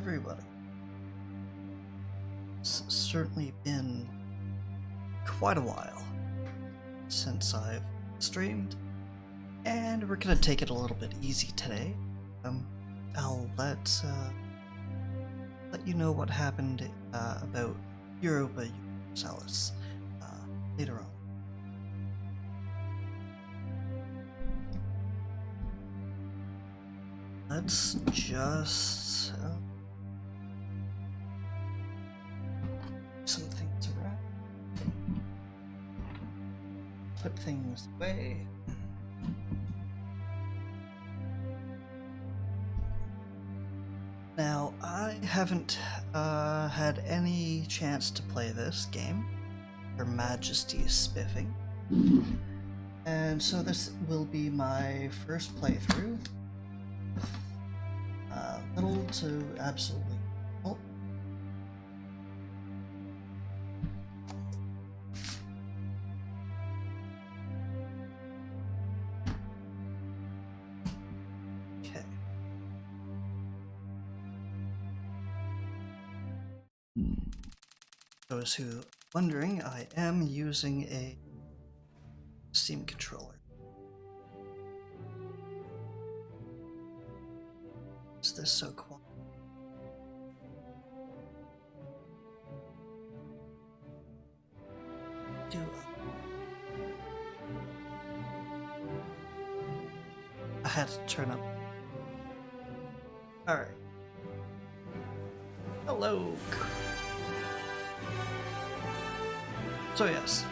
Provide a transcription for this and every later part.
everybody. It's certainly been quite a while since I've streamed, and we're gonna take it a little bit easy today. I'll let you know what happened about Europa Universalis later on. Let's just some things around. Put things away. Now, I haven't had any chance to play this game, Her Majesty Spiffing, and so this will be my first playthrough. Little to absolutely help. Okay. Those who are wondering, I am using a Steam controller. Is this so quiet? I had to turn up. Alright. Hello. So yes,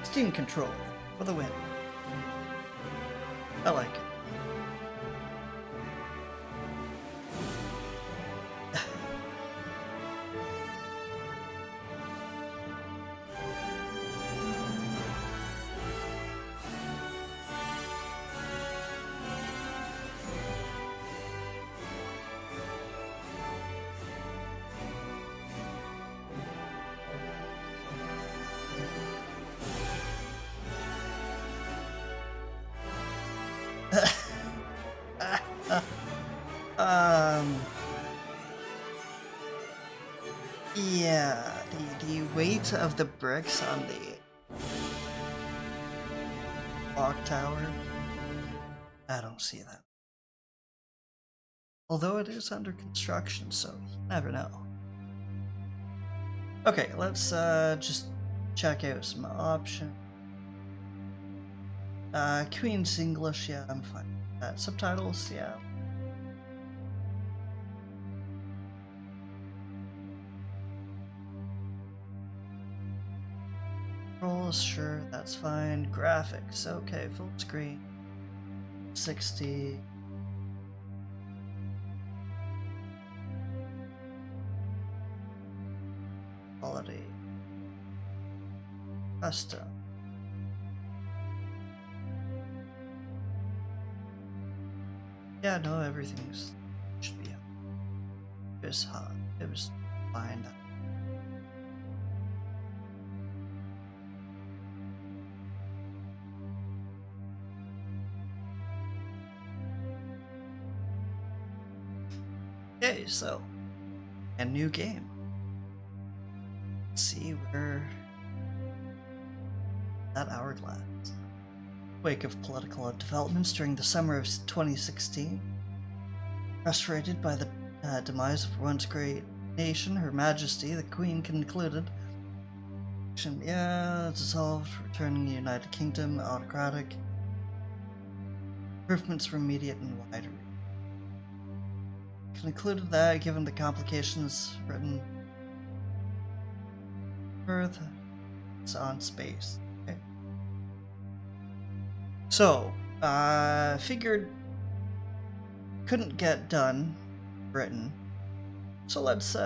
Steam controller for the win. I like it. Yeah, the weight of the bricks on the clock tower, I don't see that. Although it is under construction, so you never know. Okay, let's just check out some options. Queen's English, yeah, I'm fine with that. Subtitles, yeah. Controls, sure, that's fine. Graphics, okay, full screen. 60. Quality. Custom. Yeah, no, everything's should be up. It was hot. It was fine. Okay, so a new game. Let's see where that hourglass. Wake of political developments during the summer of 2016. Frustrated by the demise of once great nation, Her Majesty, the Queen, concluded. Yeah, dissolved, returning the United Kingdom, autocratic. Improvements were immediate and wide. Concluded that, given the complications written Earth, it's on space. Okay. So, figured couldn't get done Britain, so let's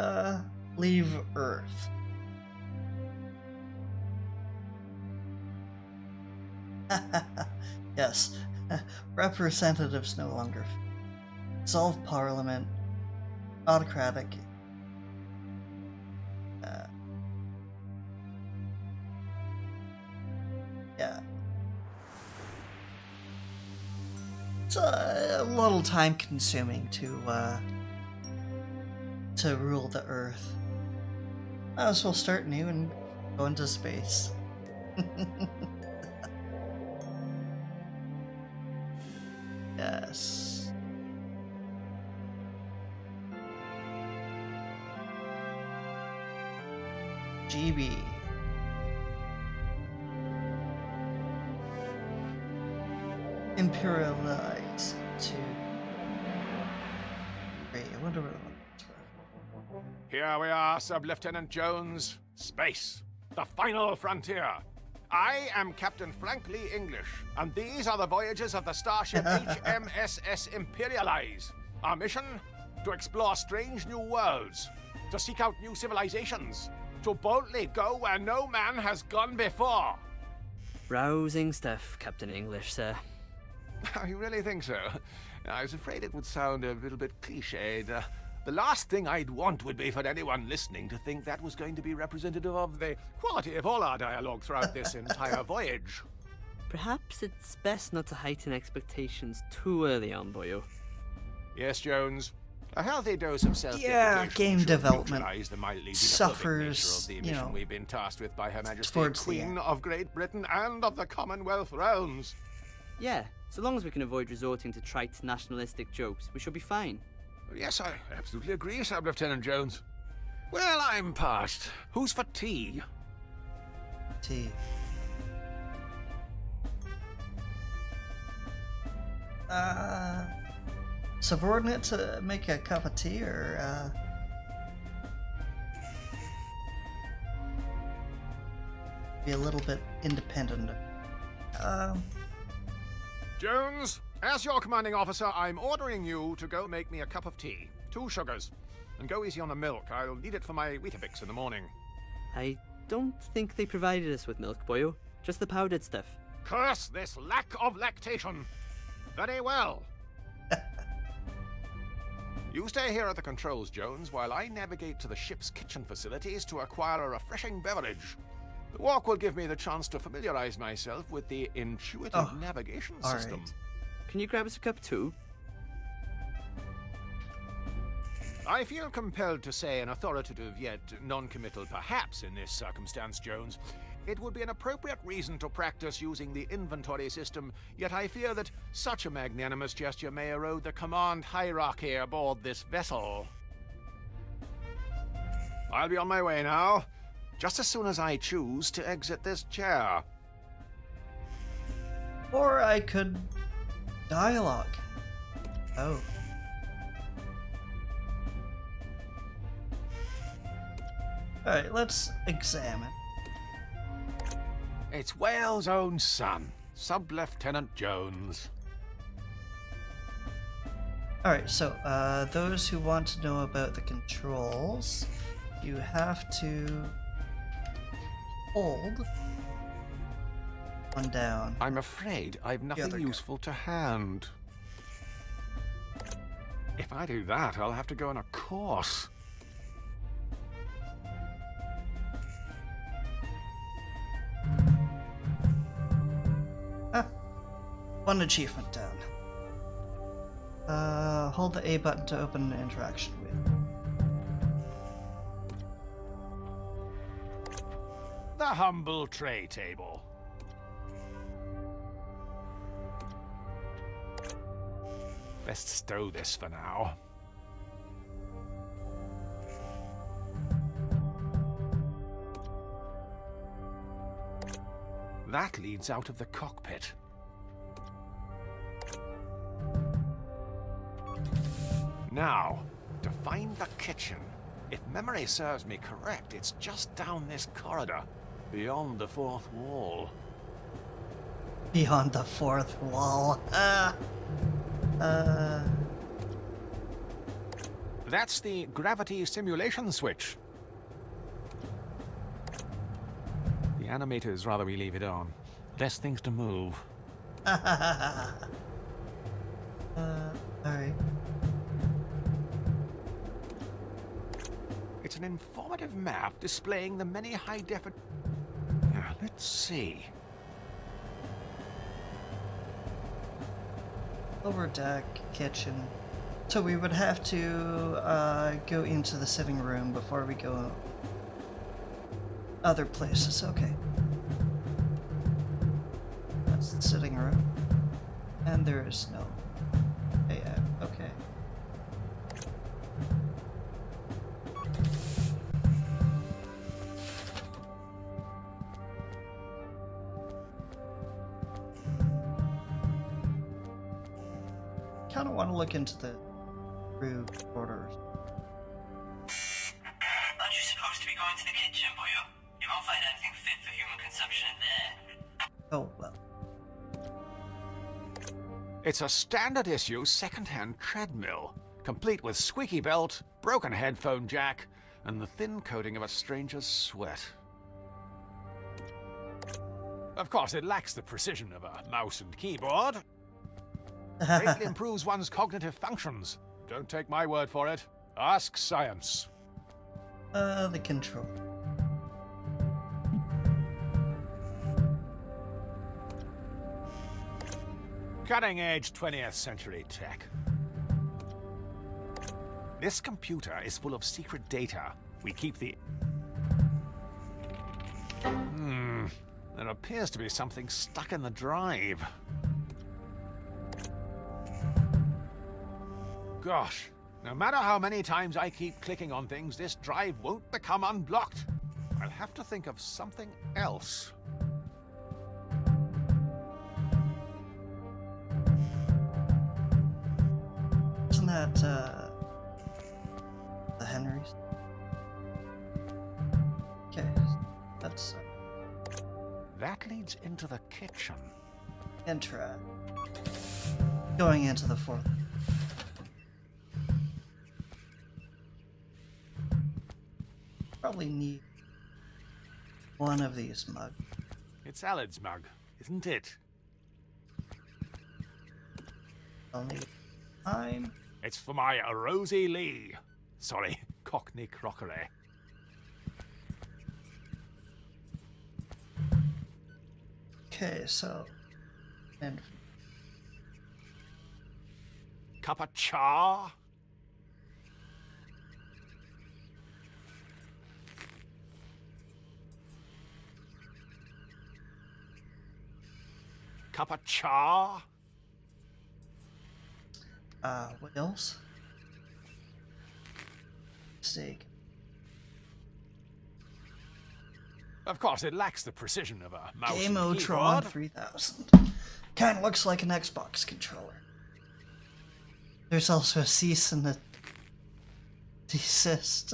leave Earth. Yes, representatives no longer. Dissolved Parliament, autocratic. Yeah. It's a little time consuming to to rule the Earth. Might as well start new and go into space. Yes. GB. Imperialize to... Wait, I wonder what that's for. Here we are, Sub-Lieutenant Jones. Space, the final frontier. I am Captain Frank Lee English, and these are the voyages of the starship HMSS Imperialize. Our mission? To explore strange new worlds, to seek out new civilizations, to boldly go where no man has gone before. Rousing stuff, Captain English, sir. You really think so? I was afraid it would sound a little bit cliched. The last thing I'd want would be for anyone listening to think that was going to be representative of the quality of all our dialogue throughout this entire voyage. Perhaps it's best not to heighten expectations too early on, boyo. Yes, Jones. A healthy dose of Yeah, game development the mildly suffers, of the mission we've been tasked with by Her Majesty, towards the Queen end. of Great Britain and of the Commonwealth realms. Yeah, so long as we can avoid resorting to trite nationalistic jokes, we should be fine. Yes, I absolutely agree, Sub-Lieutenant Jones. Well, I'm parched. Who's for tea? Tea. Subordinate to make a cup of tea, or be a little bit independent. Jones, as your commanding officer, I'm ordering you to go make me a cup of tea. 2 sugars. And go easy on the milk. I'll need it for my Weetabix in the morning. I don't think they provided us with milk, boyo. Just the powdered stuff. Curse this lack of lactation. Very well. You stay here at the controls, Jones, while I navigate to the ship's kitchen facilities to acquire a refreshing beverage. The walk will give me the chance to familiarize myself with the intuitive navigation system. Right. Can you grab us a cup too? I feel compelled to say an authoritative yet non-committal perhaps in this circumstance, Jones. It would be an appropriate reason to practice using the inventory system, yet I fear that such a magnanimous gesture may erode the command hierarchy aboard this vessel. I'll be on my way now, just as soon as I choose to exit this chair. Or I could dialogue. Oh. Alright, let's examine. It's Wales' own son, Sub-Lieutenant Jones. Alright, so those who want to know about the controls, you have to hold one down. I'm afraid I've other nothing guy. useful to hand. If I do that, I'll have to go on a course. One achievement down. Hold the A button to open an interaction with. The humble tray table. Best stow this for now. That leads out of the cockpit. Now, to find the kitchen. If memory serves me correct, it's just down this corridor, beyond the 4th wall. Beyond the 4th wall. That's the gravity simulation switch. The animators rather we leave it on. Less things to move. Alright. It's an informative map displaying the many high-definition... Yeah, let's see. Lower deck, kitchen. So we would have to go into the sitting room before we go other places. Okay. That's the sitting room. And there is no AM. Okay. Kind of want to look into the room orders. Aren't you supposed to be going to the kitchen, boyo? You won't find anything fit for human consumption in there. Oh, well. It's a standard issue second-hand treadmill, complete with squeaky belt, broken headphone jack, and the thin coating of a stranger's sweat. Of course, it lacks the precision of a mouse and keyboard. Greatly improves one's cognitive functions. Don't take my word for it. Ask science. The control. Cutting-edge 20th century tech. This computer is full of secret data. We keep the... There appears to be something stuck in the drive. Gosh, no matter how many times I keep clicking on things, this drive won't become unblocked. I'll have to think of something else. Isn't that, the Henrys? Okay, that's... That leads into the kitchen. Intra. Going into the fourth. Probably need one of these mugs. It's Alad's mug, isn't it? I'll need time. It's for my Rosie Lee. Sorry, Cockney crockery. Okay, so... And... Cup of cha? Cup of cha? What else? Steak. Of course, it lacks the precision of a mouse Game and Tron keyboard. 3000. Kinda looks like an Xbox controller. There's also a cease and a desist.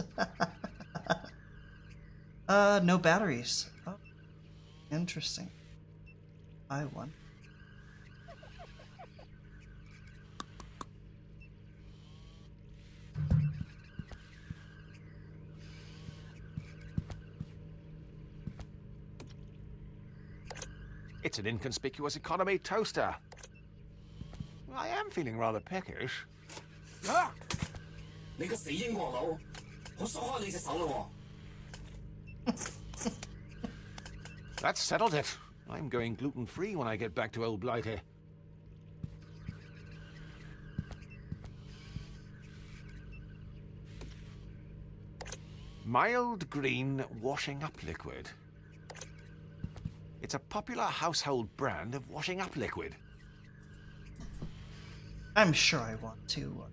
No batteries. Oh, interesting. I won. It's an inconspicuous economy toaster. I am feeling rather peckish. Ah! 你個死英國佬，我鎖開你隻手咯 That settled it. I'm going gluten-free when I get back to Old Blighty. Mild green washing up liquid. It's a popular household brand of washing up liquid. I'm sure I want to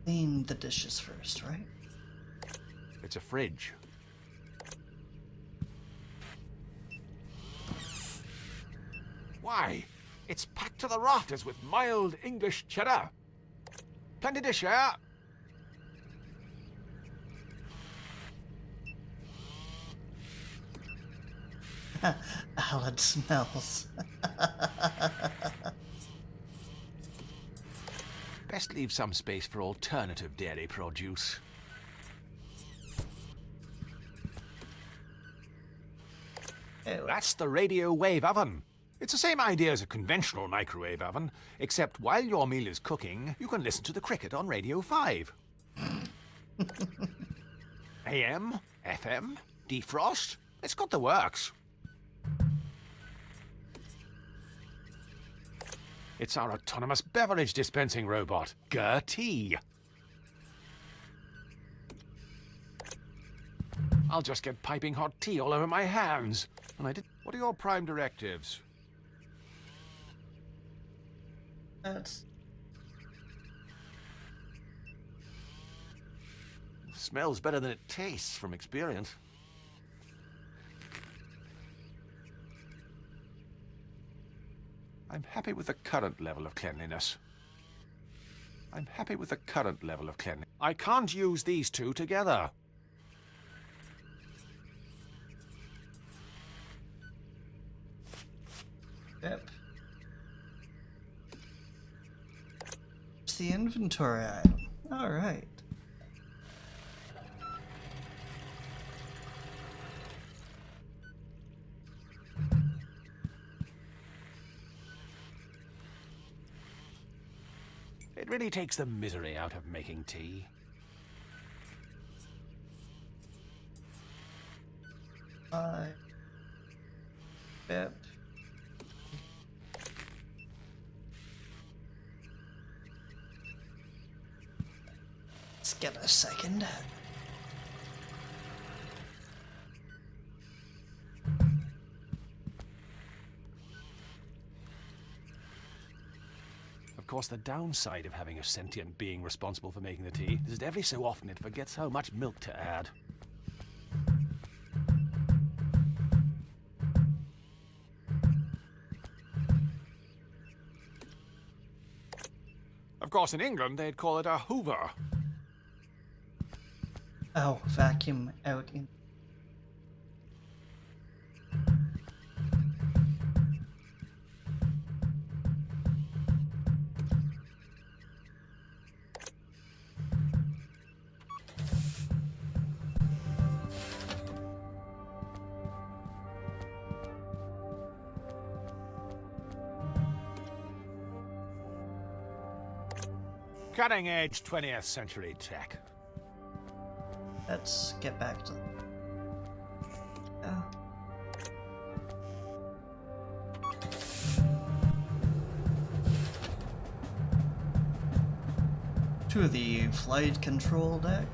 clean the dishes first, right? It's a fridge. Why? It's packed to the rafters with mild English cheddar. Plenty to share. Alad smells. Best leave some space for alternative dairy produce. That's the radio wave oven. It's the same idea as a conventional microwave oven, except while your meal is cooking, you can listen to the cricket on Radio 5. AM, FM, defrost, it's got the works. It's our autonomous beverage dispensing robot, Gertie. I'll just get piping hot tea all over my hands. And I did. What are your prime directives? That's... Smells better than it tastes from experience. I'm happy with the current level of cleanliness. I can't use these two together. Yep. It's the inventory item. Alright. It really takes the misery out of making tea. Yep. Let's get a second. Of course, the downside of having a sentient being responsible for making the tea is that every so often it forgets how much milk to add. Of course, in England, they'd call it a hoover. Oh, vacuum out in... Cutting-edge 20th century tech. Let's get back to... to the flight control deck.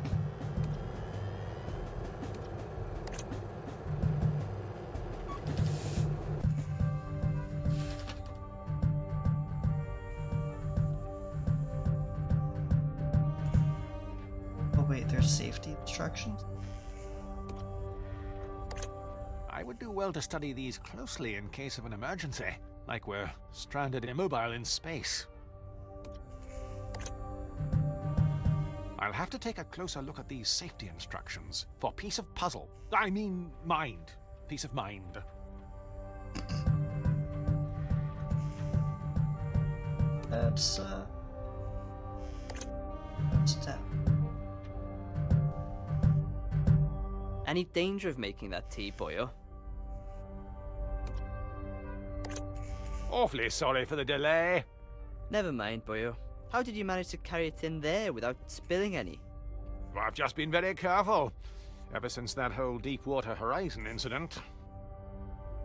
Oh wait, there's safety instructions. I would do well to study these closely in case of an emergency, like we're stranded immobile in space. I'll have to take a closer look at these safety instructions for peace of puzzle. I mean, mind. Peace of mind. That's that. Any danger of making that tea, boyo? Awfully sorry for the delay. Never mind, boyo. How did you manage to carry it in there without spilling any? Well, I've just been very careful. Ever since that whole Deepwater Horizon incident.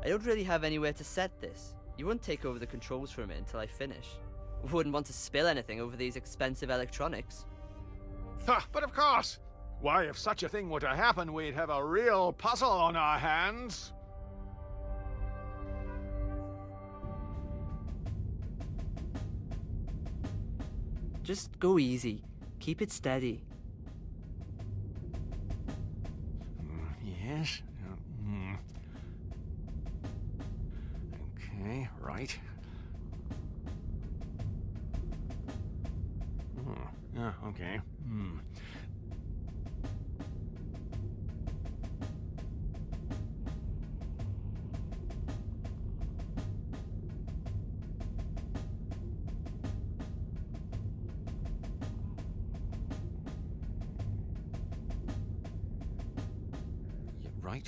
I don't really have anywhere to set this. You won't take over the controls from it until I finish. Wouldn't want to spill anything over these expensive electronics. Ha, but of course! Why, if such a thing were to happen, we'd have a real puzzle on our hands. Just go easy. Keep it steady. Yes. Okay, right. Yeah, okay. Right.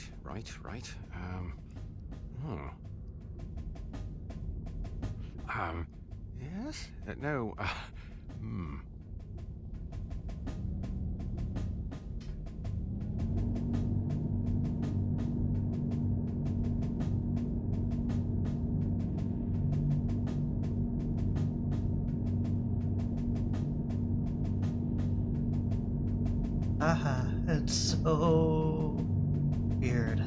Yes? No, It's so weird.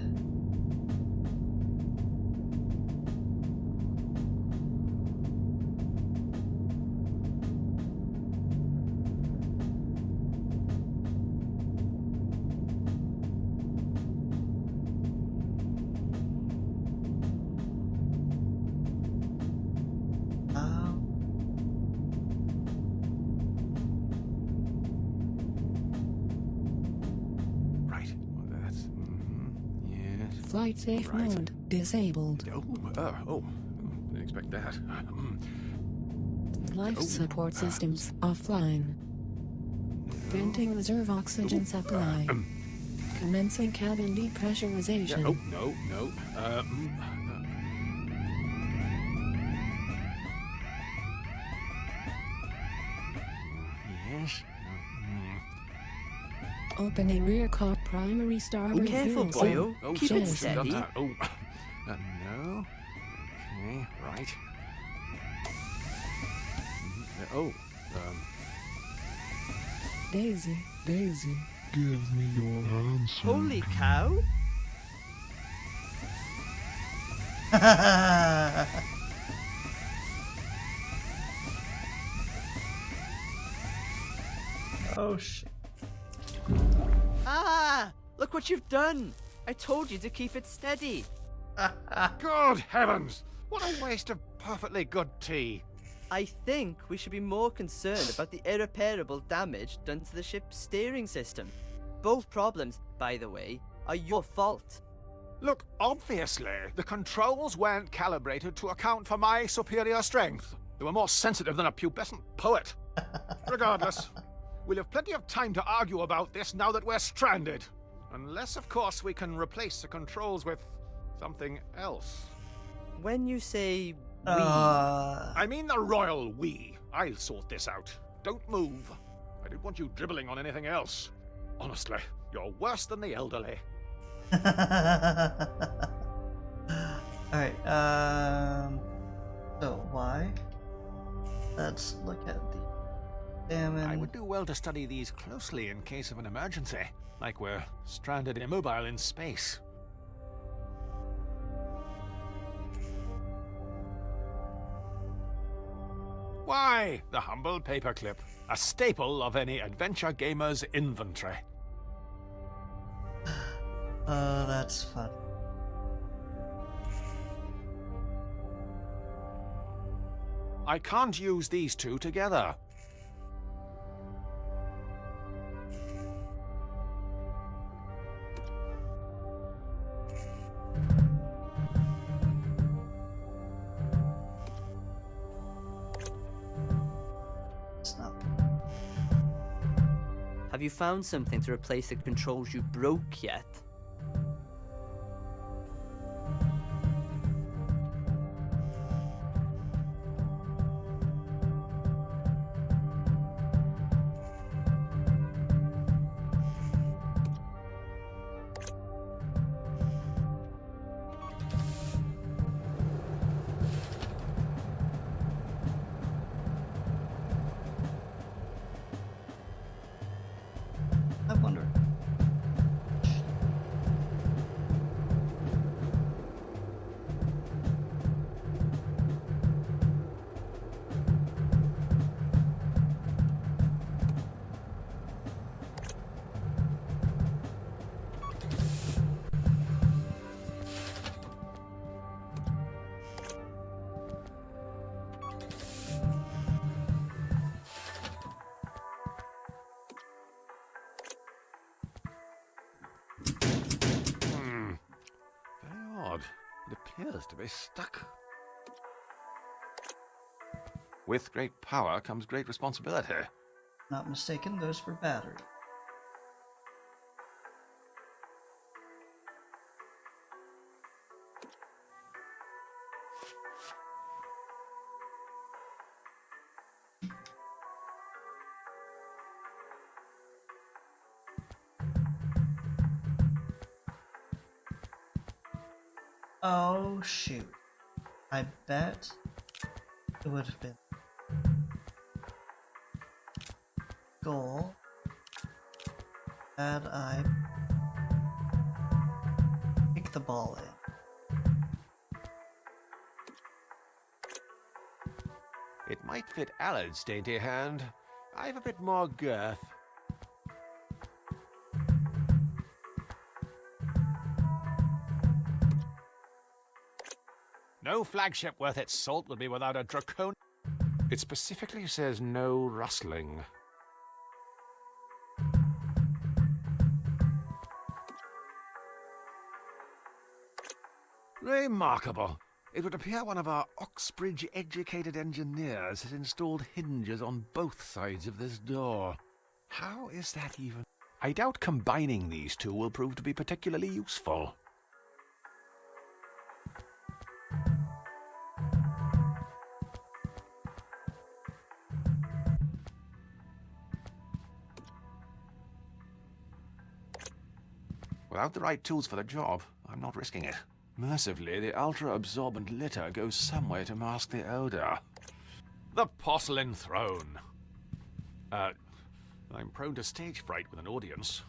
Right. Well, that's. Yes. Flight safe Right. mode disabled. Didn't expect that. Life Oh. support systems offline. Venting reserve oxygen supply. Commencing cabin Yeah. depressurization. Oh, no. Yes. Opening rear car primary starboard Careful, fuel cell. boyo. Oh, Keep so it we've done steady. that. Oh, no. Okay, right. Oh, Daisy. Daisy, give me your answer. Holy cow! Oh shit. Ah! Look what you've done! I told you to keep it steady. good heavens! What a waste of perfectly good tea. I think we should be more concerned about the irreparable damage done to the ship's steering system. Both problems, by the way, are your fault. Look, obviously, the controls weren't calibrated to account for my superior strength. They were more sensitive than a pubescent poet. Regardless, we'll have plenty of time to argue about this now that we're stranded. Unless, of course, we can replace the controls with something else. When you say we, I mean the royal we. I'll sort this out. Don't move. I don't want you dribbling on anything else. Honestly, you're worse than the elderly. Alright, so why? Let's look at the salmon. I would do well to study these closely in case of an emergency, like we're stranded immobile in space. Why, the humble paperclip, a staple of any adventure gamer's inventory. Oh, that's fun. I can't use these two together. It's not. have you found something to replace the controls you broke yet? I wonder. Very odd. It appears to be stuck. With great power comes great responsibility. Not mistaken, those were battery. Oh shoot. I bet it would have been goal that I kick the ball in. It might fit Allard's dainty hand. I've a bit more girth. No flagship worth its salt will be without a draconian. It specifically says no rustling. Remarkable. It would appear one of our Oxbridge-educated engineers has installed hinges on both sides of this door. How is that even? I doubt combining these two will prove to be particularly useful. Without the right tools for the job, I'm not risking it. Mercifully, the ultra-absorbent litter goes somewhere to mask the odor. The porcelain throne. I'm prone to stage fright with an audience.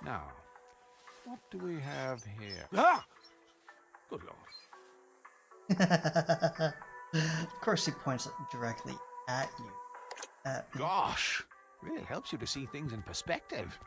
Now, what do we have here? Ah! Good lord. Of course he points it directly at you. At me. Gosh, really helps you to see things in perspective.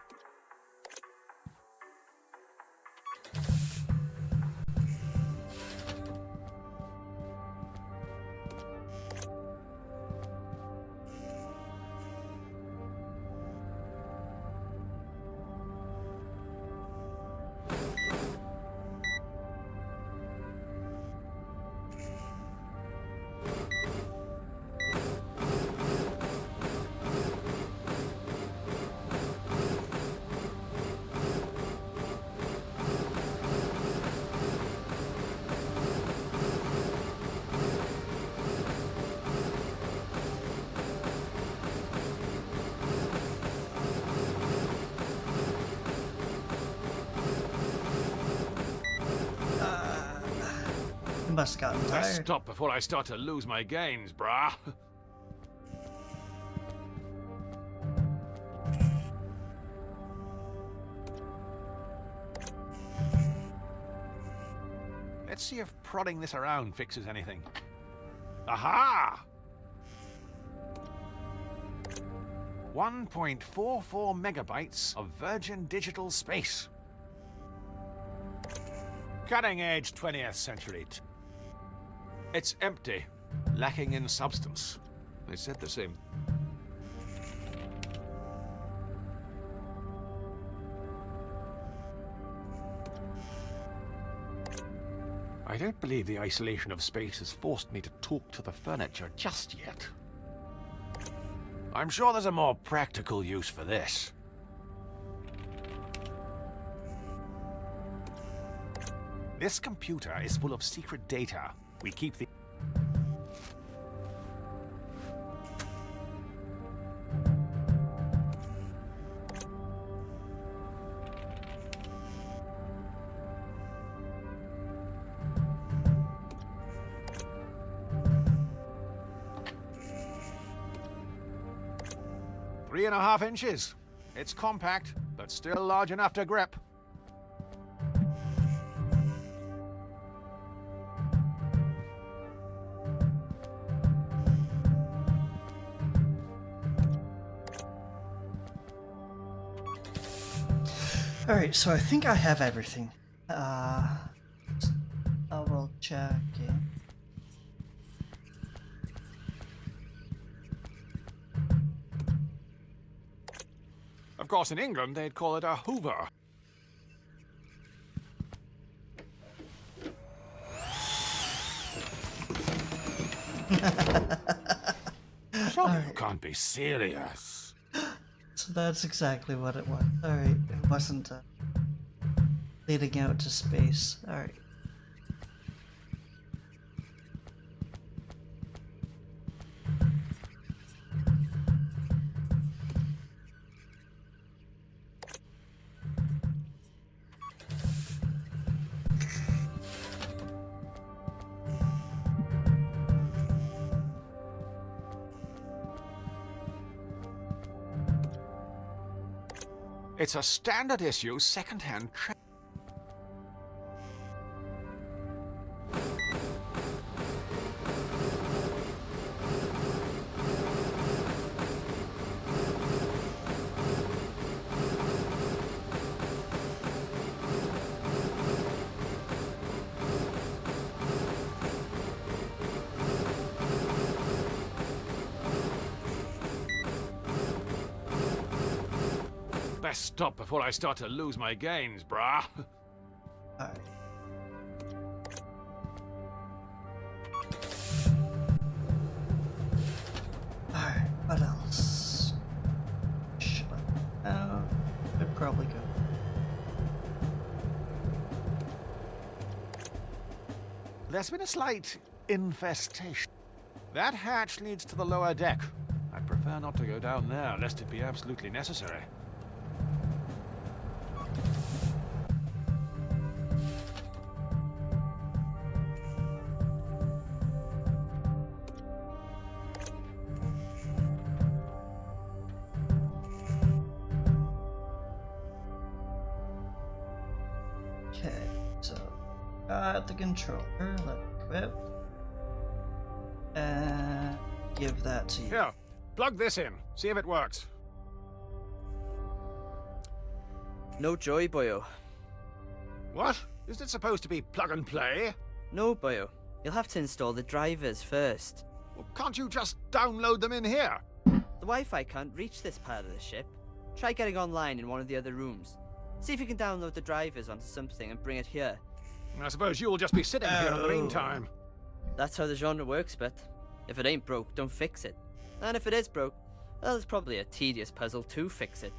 Must have gotten Best tired. stop before I start to lose my gains, brah. Let's see if prodding this around fixes anything. Aha! 1.44 megabytes of virgin digital space. Cutting-edge 20th century. It's empty, lacking in substance. They said the same. I don't believe the isolation of space has forced me to talk to the furniture just yet. I'm sure there's a more practical use for this. This computer is full of secret data. We keep the... Three and a half inches. It's compact, but still large enough to grip. Alright, so I think I have everything. I will check in. Of course, in England, they'd call it a Hoover. Surely you can't be serious. So that's exactly what it was. Sorry, it wasn't leading out to space. Alright. It's a standard issue second-hand Best stop before I start to lose my gains, brah. Alright. Alright, what else? Should I? I'd probably go. There's been a slight infestation. That hatch leads to the lower deck. I'd prefer not to go down there, lest it be absolutely necessary. Okay, so got the controller, let me equip. And give that to you. Here, plug this in. See if it works. No joy, boyo. What? Isn't it supposed to be plug and play? No, boyo. You'll have to install the drivers first. Well, can't you just download them in here? The Wi-Fi can't reach this part of the ship. Try getting online in one of the other rooms. See if you can download the drivers onto something and bring it here. I suppose you'll just be sitting here in the Oh. meantime. That's how the genre works, but if it ain't broke, don't fix it. And if it is broke, well, it's probably a tedious puzzle to fix it.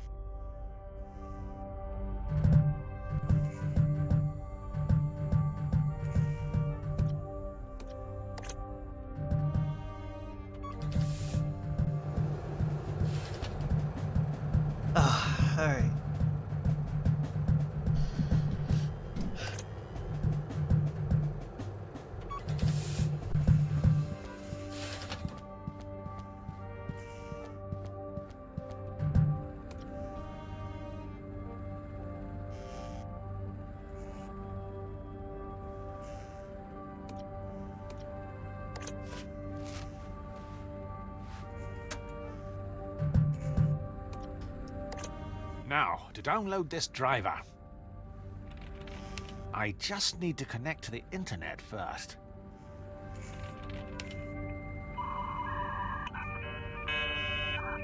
Ah, alright. Now, to download this driver, I just need to connect to the internet first.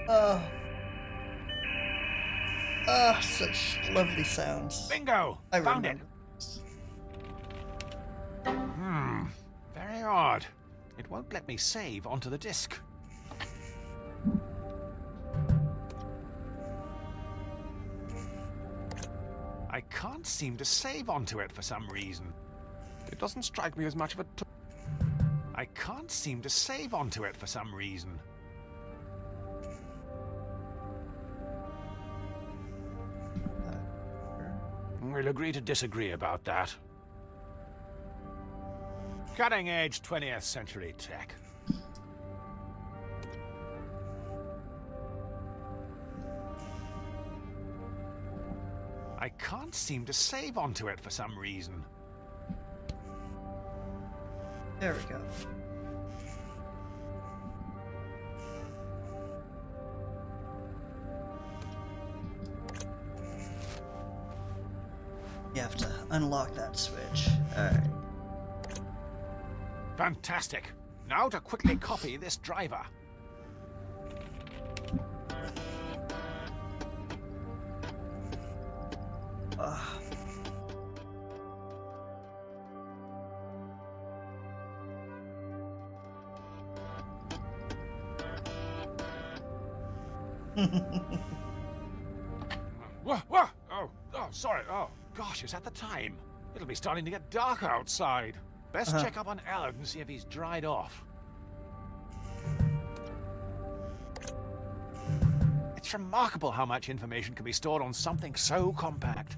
Oh. Ah, such lovely sounds. Bingo! I Found remember. it. Very odd. It won't let me save onto the disk. I can't seem to save onto it for some reason. It doesn't strike me as much of a I can't seem to save onto it for some reason. We'll agree to disagree about that. Cutting-edge 20th century tech. I can't seem to save onto it for some reason. There we go. You have to unlock that switch. Alright. Fantastic. Now to quickly copy this driver. What? Oh, sorry. Oh, Gosh, is that the time? It'll be starting to get dark outside. Best check up on Allard and see if he's dried off. It's remarkable how much information can be stored on something so compact.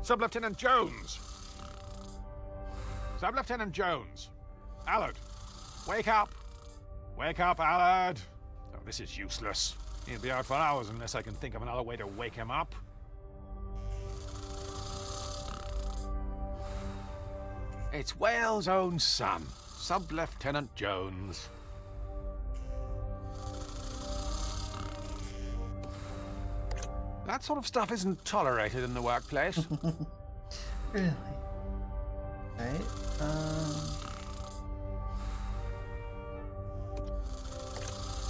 Sub-Lieutenant Jones! Sub-Lieutenant Jones! Allard! Wake up! Wake up, Allard! Oh, this is useless. He'll be out for hours unless I can think of another way to wake him up. It's Wales' own son, Sub-Lieutenant Jones. That sort of stuff isn't tolerated in the workplace. Really? Right.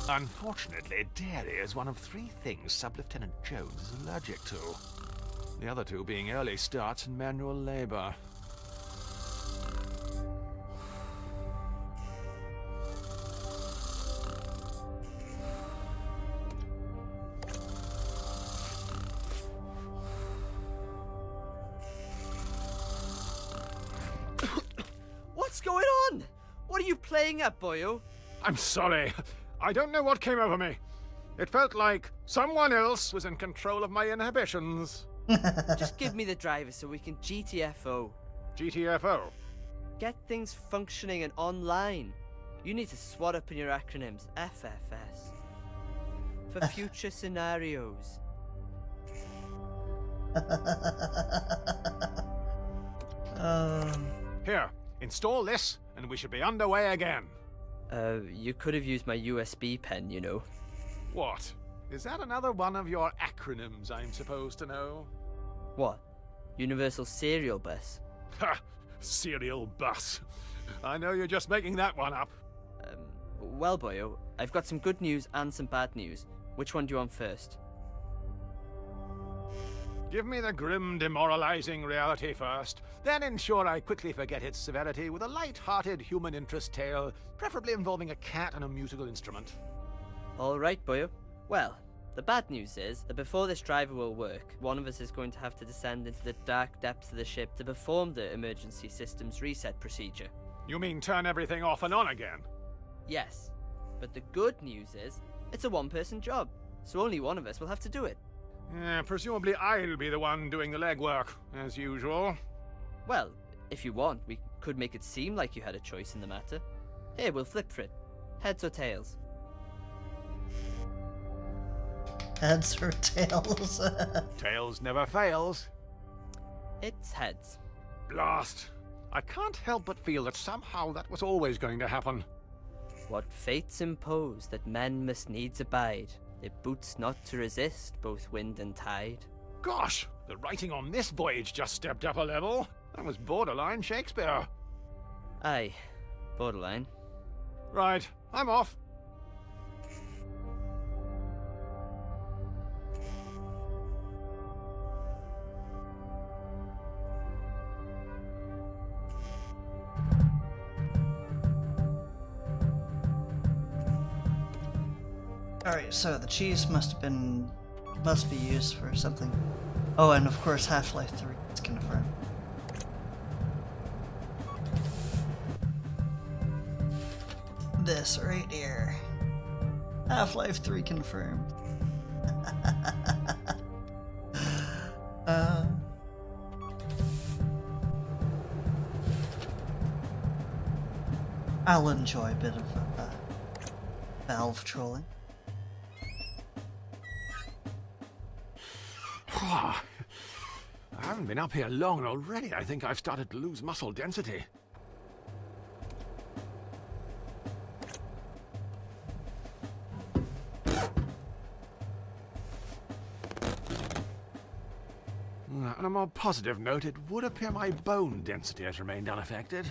Unfortunately, dairy is one of 3 things Sub-Lieutenant Jones is allergic to. The other 2 being early starts and manual labor. What's going on? What are you playing at, boyo? I'm sorry. I don't know what came over me. It felt like someone else was in control of my inhibitions. Just give me the driver so we can GTFO. GTFO? Get things functioning and online. You need to swat up in your acronyms. FFS. For future scenarios. Here, install this, and we should be underway again. You could have used my USB pen, you know. What? Is that another one of your acronyms I'm supposed to know? What? Universal Serial Bus? Ha! Serial bus. I know you're just making that one up. Well, boyo, I've got some good news and some bad news. Which one do you want first? Give me the grim, demoralizing reality first, then ensure I quickly forget its severity with a light-hearted human interest tale, preferably involving a cat and a musical instrument. All right, boyo. Well, the bad news is that before this driver will work, one of us is going to have to descend into the dark depths of the ship to perform the emergency systems reset procedure. You mean turn everything off and on again? Yes, but the good news is it's a one-person job, so only one of us will have to do it. Presumably I'll be the one doing the legwork, as usual. Well, if you want, we could make it seem like you had a choice in the matter. Here, we'll flip for it. Heads or tails? Heads or tails? Tails never fails. It's heads. Blast. I can't help but feel that somehow that was always going to happen. What fates impose that men must needs abide, it boots not to resist both wind and tide. Gosh, the writing on this voyage just stepped up a level. That was borderline Shakespeare. Aye, borderline. Right, I'm off. Alright, so the cheese must be used for something. Oh, and of course Half-Life 3 is confirmed. This right here. Half-Life 3 confirmed. I'll enjoy a bit of Valve trolling. I haven't been up here long, and already I think I've started to lose muscle density. On a more positive note, it would appear my bone density has remained unaffected.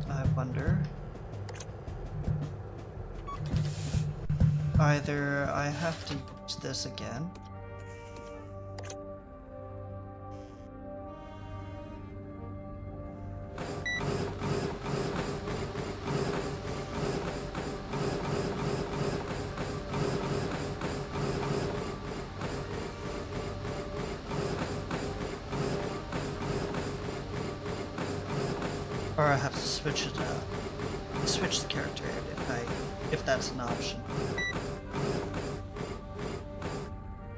I wonder. Either I have to use this again. Or I have to switch it switch the character if that's an option.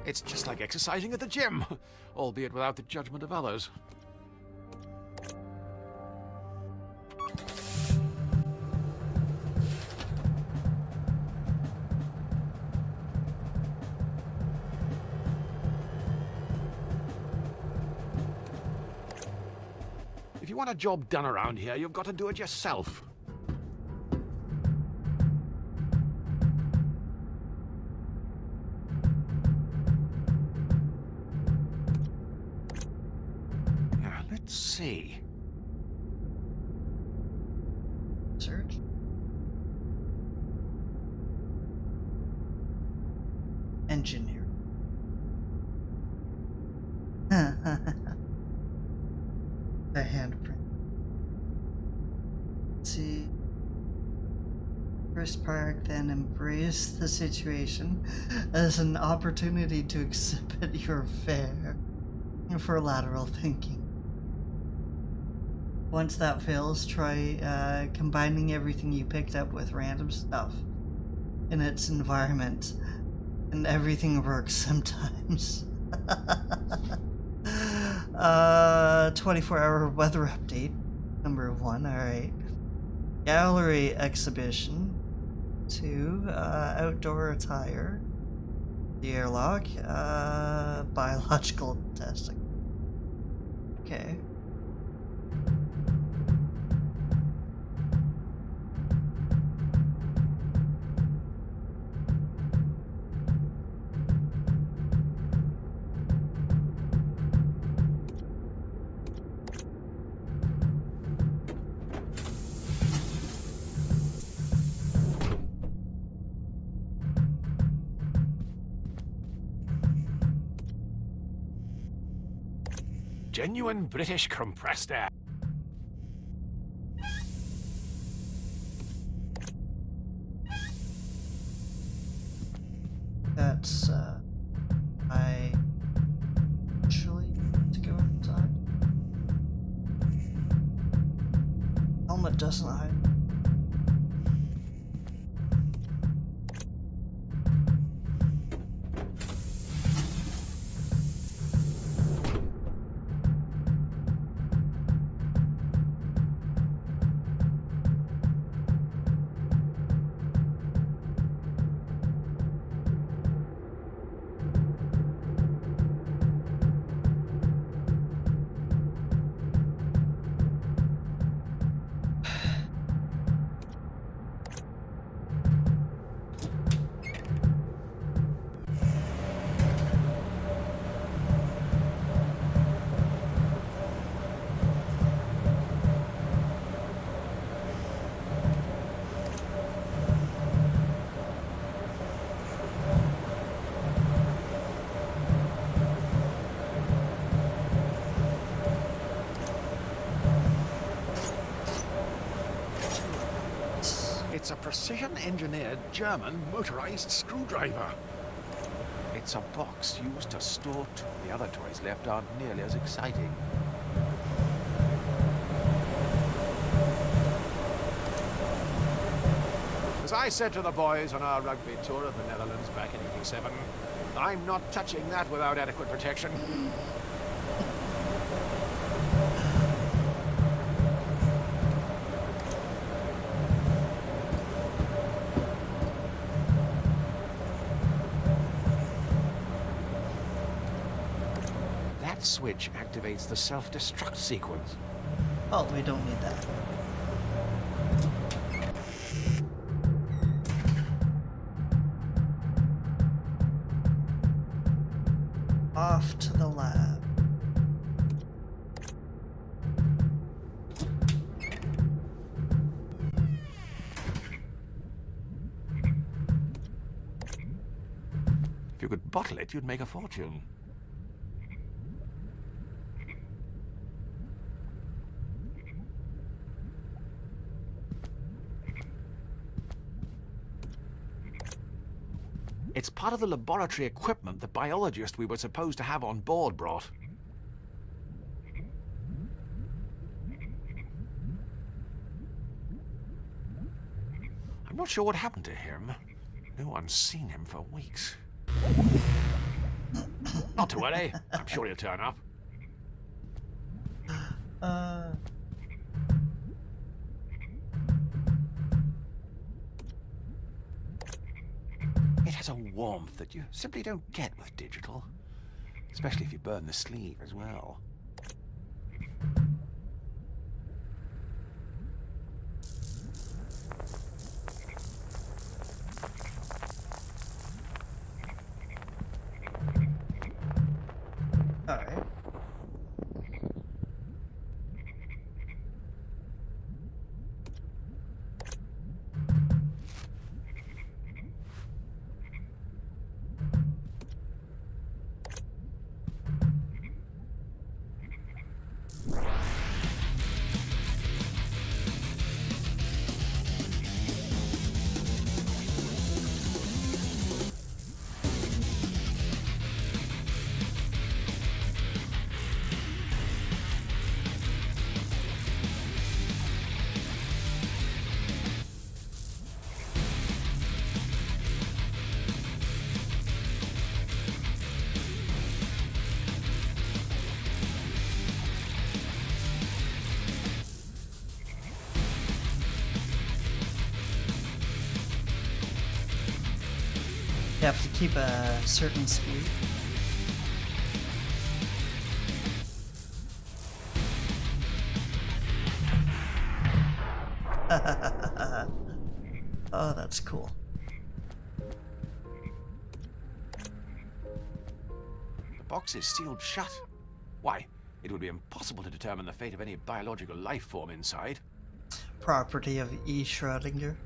It's just like exercising at the gym, albeit without the judgment of others. If you want a job done around here, you've got to do it yourself. Yeah, let's see. Search. Engineer. The handprint. Let's see. First park, then embrace the situation as an opportunity to exhibit your flair for lateral thinking. Once that fails, try combining everything you picked up with random stuff in its environment, and everything works sometimes. 24-hour weather update, number 1, alright. Gallery exhibition, 2, outdoor attire, the airlock, biological testing. Okay. Genuine British compressed air. That's, I actually need to go inside. Helmet doesn't hide. It's a precision-engineered German motorized screwdriver. It's a box used to store the other toys left aren't nearly as exciting. As I said to the boys on our rugby tour of the Netherlands back in '87, I'm not touching that without adequate protection. That switch activates the self-destruct sequence. Oh, we don't need that. Off to the lab. If you could bottle it, you'd make a fortune. It's part of the laboratory equipment the biologist we were supposed to have on board brought. I'm not sure what happened to him. No one's seen him for weeks. Not to worry. I'm sure he'll turn up. It has a warmth that you simply don't get with digital. Especially if you burn the sleeve as well. Alright. You have to keep a certain speed. Oh, that's cool. The box is sealed shut. Why, it would be impossible to determine the fate of any biological life form inside. Property of E. Schrödinger.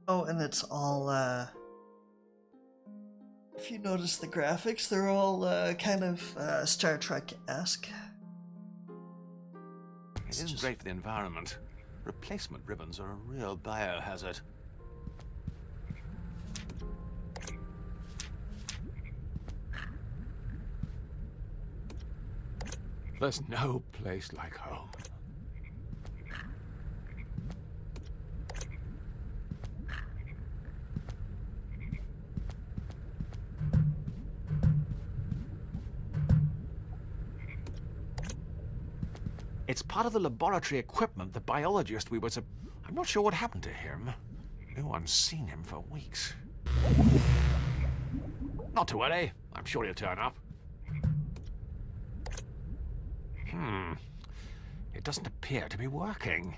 Oh, and it's all, if you notice the graphics, they're all, kind of, Star Trek-esque. It isn't great for the environment. Replacement ribbons are a real biohazard. There's no place like home. It's part of the laboratory equipment the biologist we were I'm not sure what happened to him. No one's seen him for weeks. Not to worry. I'm sure he'll turn up. It doesn't appear to be working.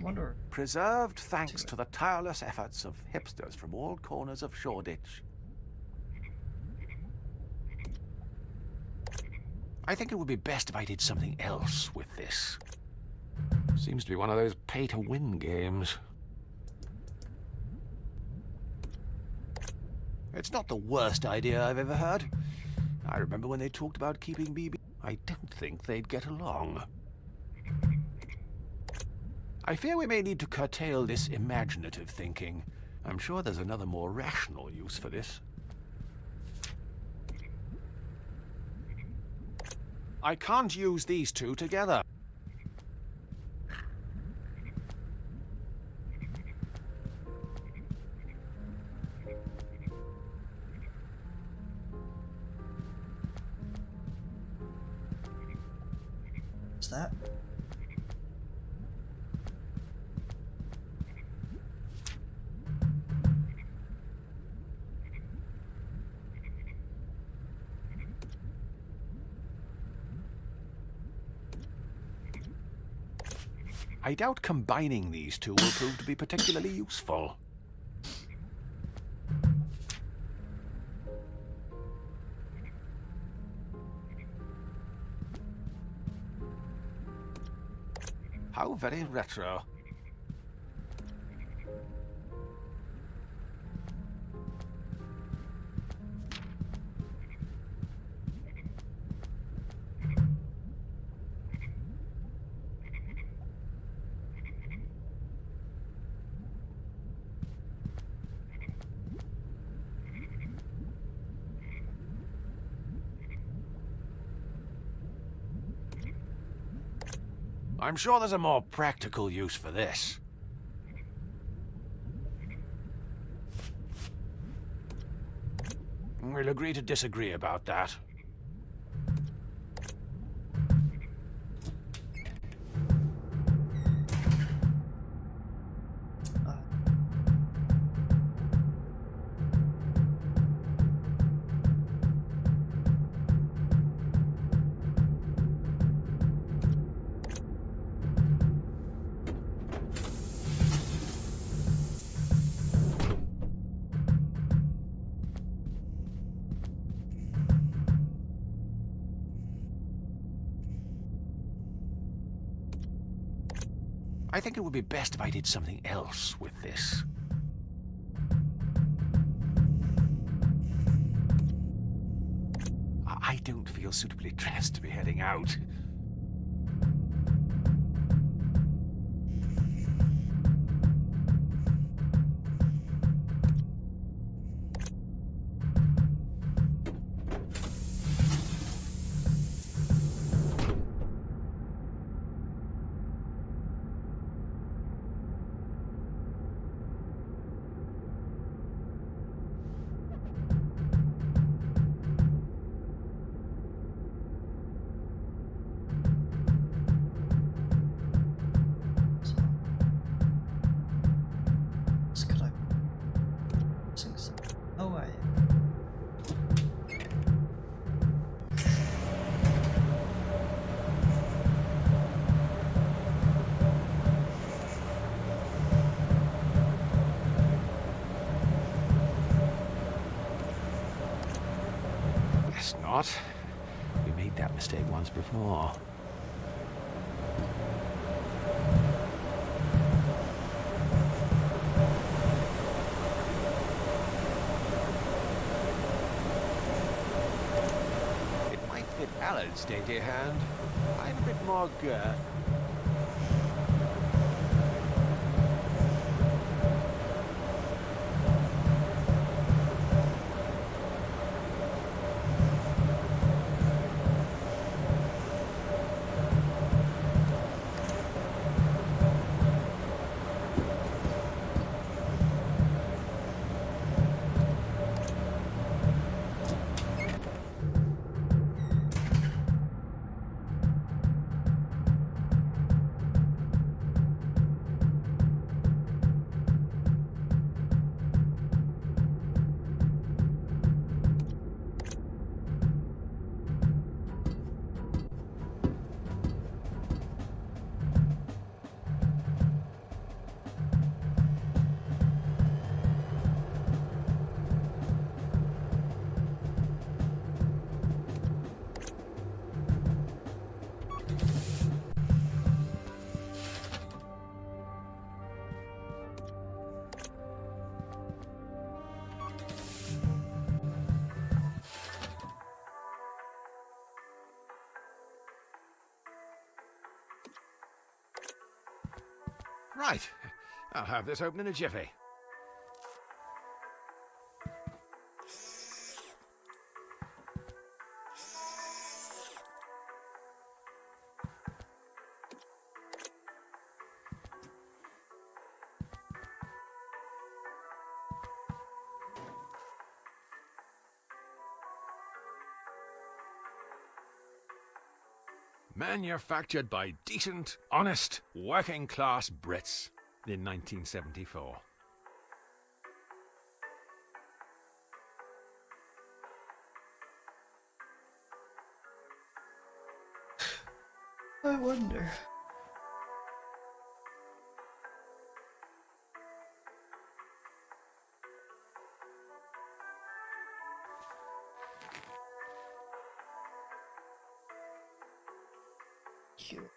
wonder. Preserved thanks to the tireless efforts of hipsters from all corners of Shoreditch. I think it would be best if I did something else with this. Seems to be one of those pay-to-win games. It's not the worst idea I've ever heard. I remember when they talked about keeping BB. I don't think they'd get along. I fear we may need to curtail this imaginative thinking. I'm sure there's another more rational use for this. I can't use these two together. What's that? I doubt combining these two will prove to be particularly useful. How very retro. I'm sure there's a more practical use for this. We'll agree to disagree about that. I think it would be best if I did something else with this. I don't feel suitably dressed to be heading out. Not. We made that mistake once before. It might fit Alan's dainty hand. I'm a bit more girth. Right. I'll have this open in a jiffy. Manufactured by decent, honest, working-class Brits in 1974. I wonder. Cute.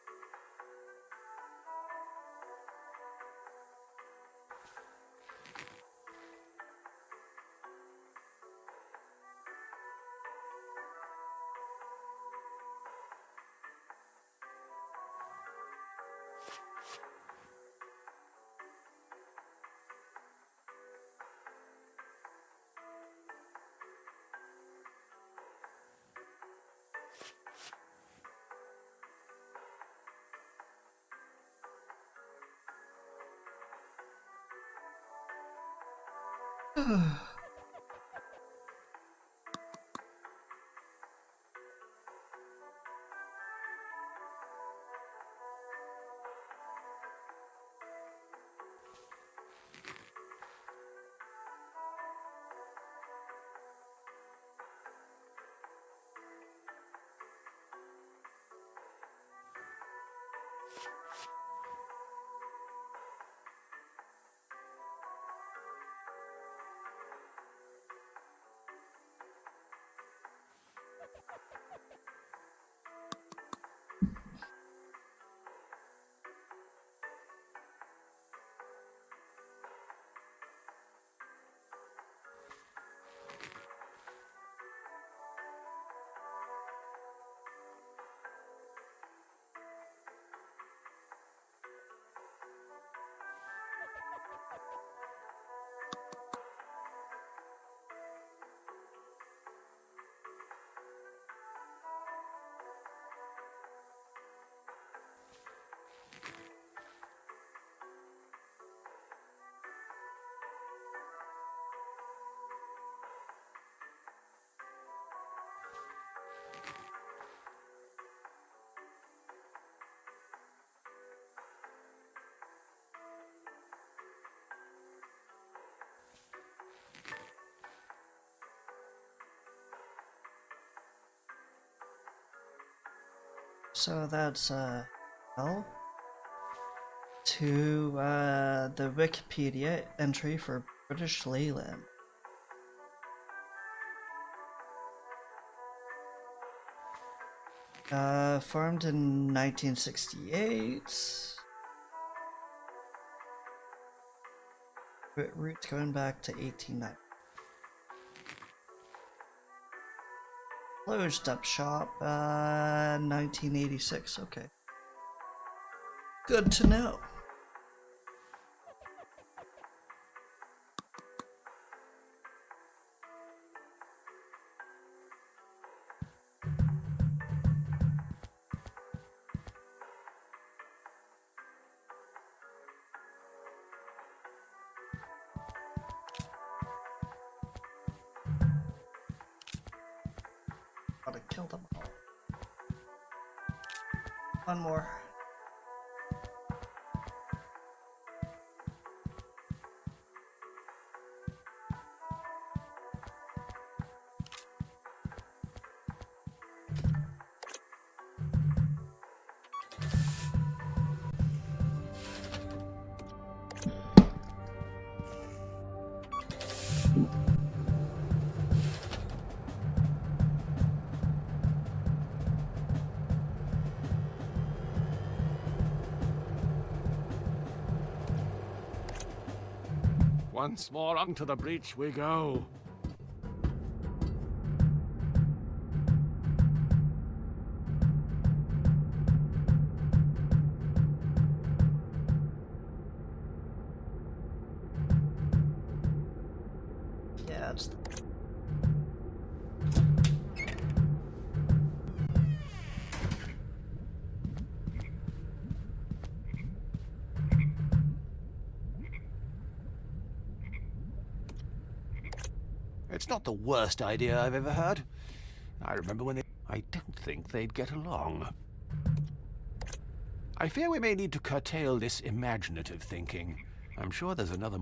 So that's well to the Wikipedia entry for British Leyland. Formed in 1968. Roots going back to 1890. Closed up shop, 1986, okay. Good to know. Gotta kill them all. One more. Once more onto the breach we go. pads. It's not the worst idea I've ever heard. I remember when I don't think they'd get along. I fear we may need to curtail this imaginative thinking. I'm sure there's another...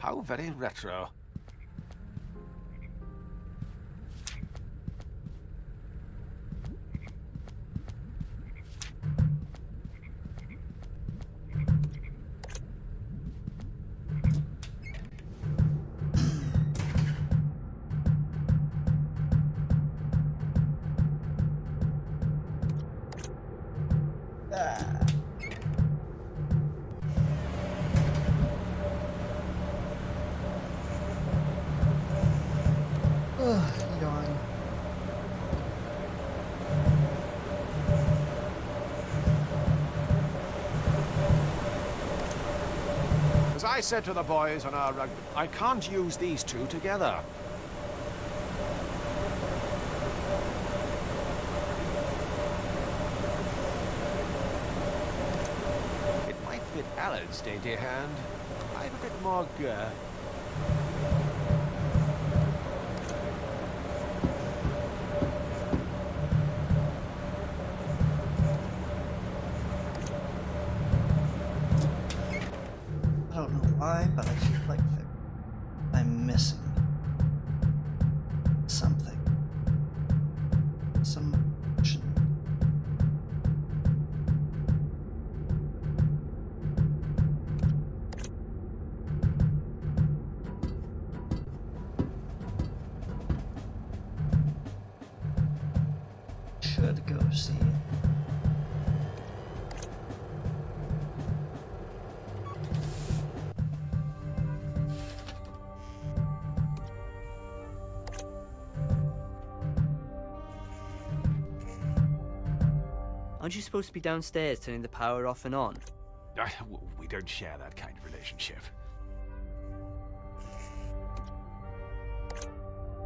How very retro. Yawn. As I said to the boys on our rugby, I can't use these two together. It might fit Alan's dainty hand. I have a bit more girth. I don't know why, but I feel like I'm missing something. Some action. Should go see it. Aren't you supposed to be downstairs turning the power off and on? We don't share that kind of relationship.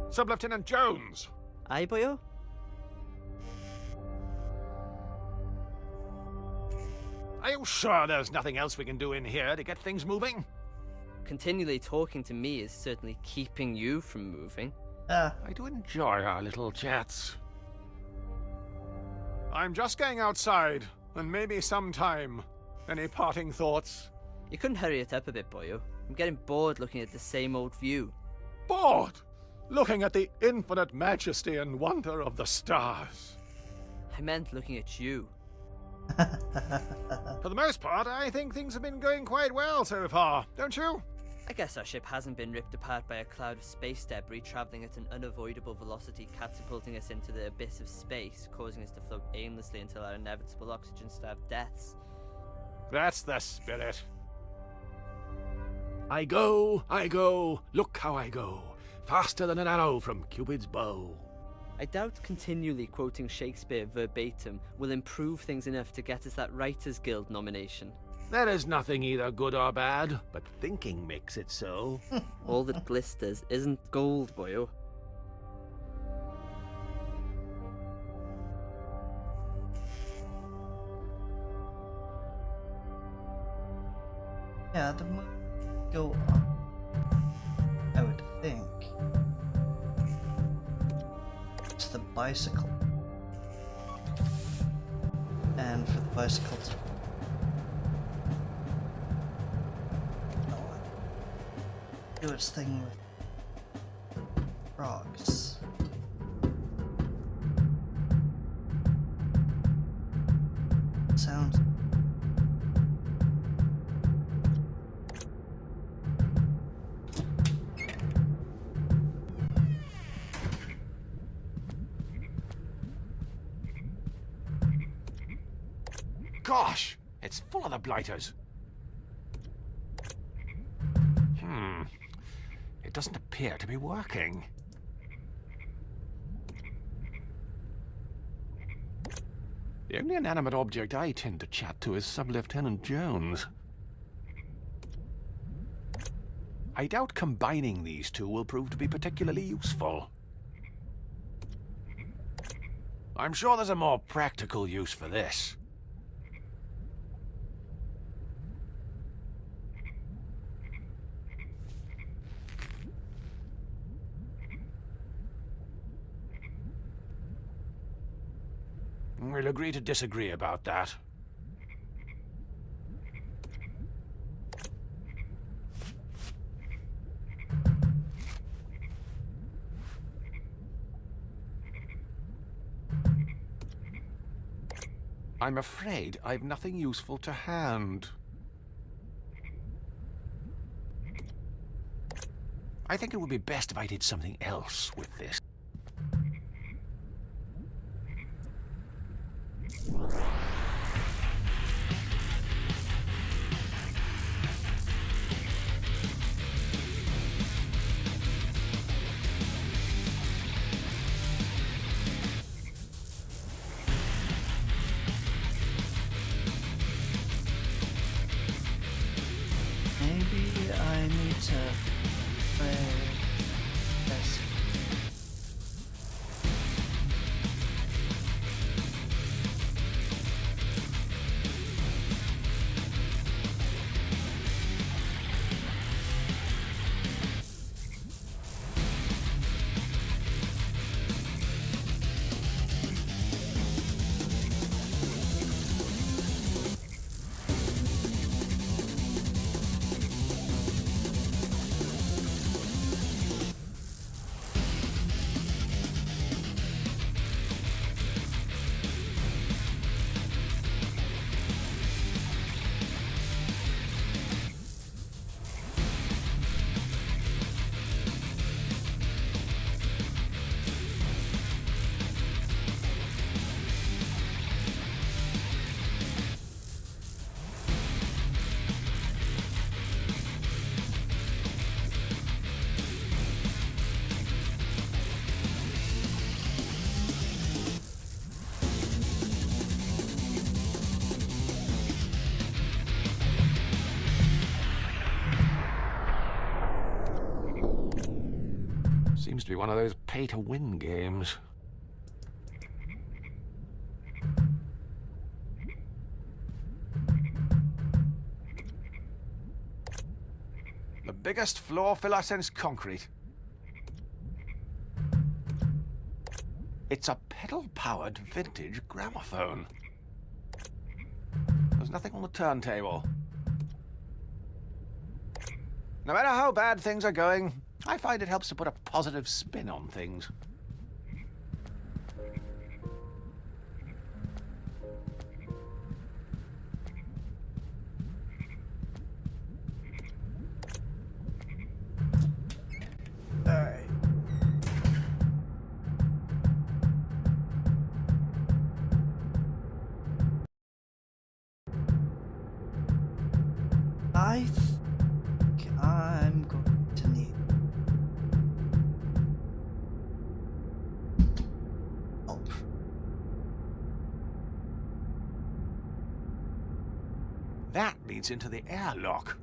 Sub-Lieutenant Jones! Aye, boyo? Are you sure there's nothing else we can do in here to get things moving? Continually talking to me is certainly keeping you from moving. I do enjoy our little chats. I'm just going outside, and maybe sometime. Any parting thoughts? You couldn't hurry it up a bit, boyo. I'm getting bored looking at the same old view. Bored! Looking at the infinite majesty and wonder of the stars. I meant looking at you. For the most part, I think things have been going quite well so far, don't you? I guess our ship hasn't been ripped apart by a cloud of space debris travelling at an unavoidable velocity, catapulting us into the abyss of space, causing us to float aimlessly until our inevitable oxygen-starved deaths. That's the spirit. I go, look how I go, faster than an arrow from Cupid's bow. I doubt continually quoting Shakespeare verbatim will improve things enough to get us that Writers Guild nomination. There is nothing either good or bad, but thinking makes it so. All that glisters isn't gold, boyo. Yeah, the moon go up, I would think. It's the bicycle. And for the bicycle to do its thing with Frogs. Sounds. Gosh, it's full of the blighters. It doesn't appear to be working. The only inanimate object I tend to chat to is Sub-Lieutenant Jones. I doubt combining these two will prove to be particularly useful. I'm sure there's a more practical use for this. We'll agree to disagree about that. I'm afraid I've nothing useful to hand. I think it would be best if I did something else with this. Maybe I need to play this. Seems to be one of those pay-to-win games. The biggest floor filler since concrete. It's a pedal-powered vintage gramophone. There's nothing on the turntable. No matter how bad things are going, I find it helps to put a positive spin on things. Alright. I think I'm going to need help. That leads into the airlock.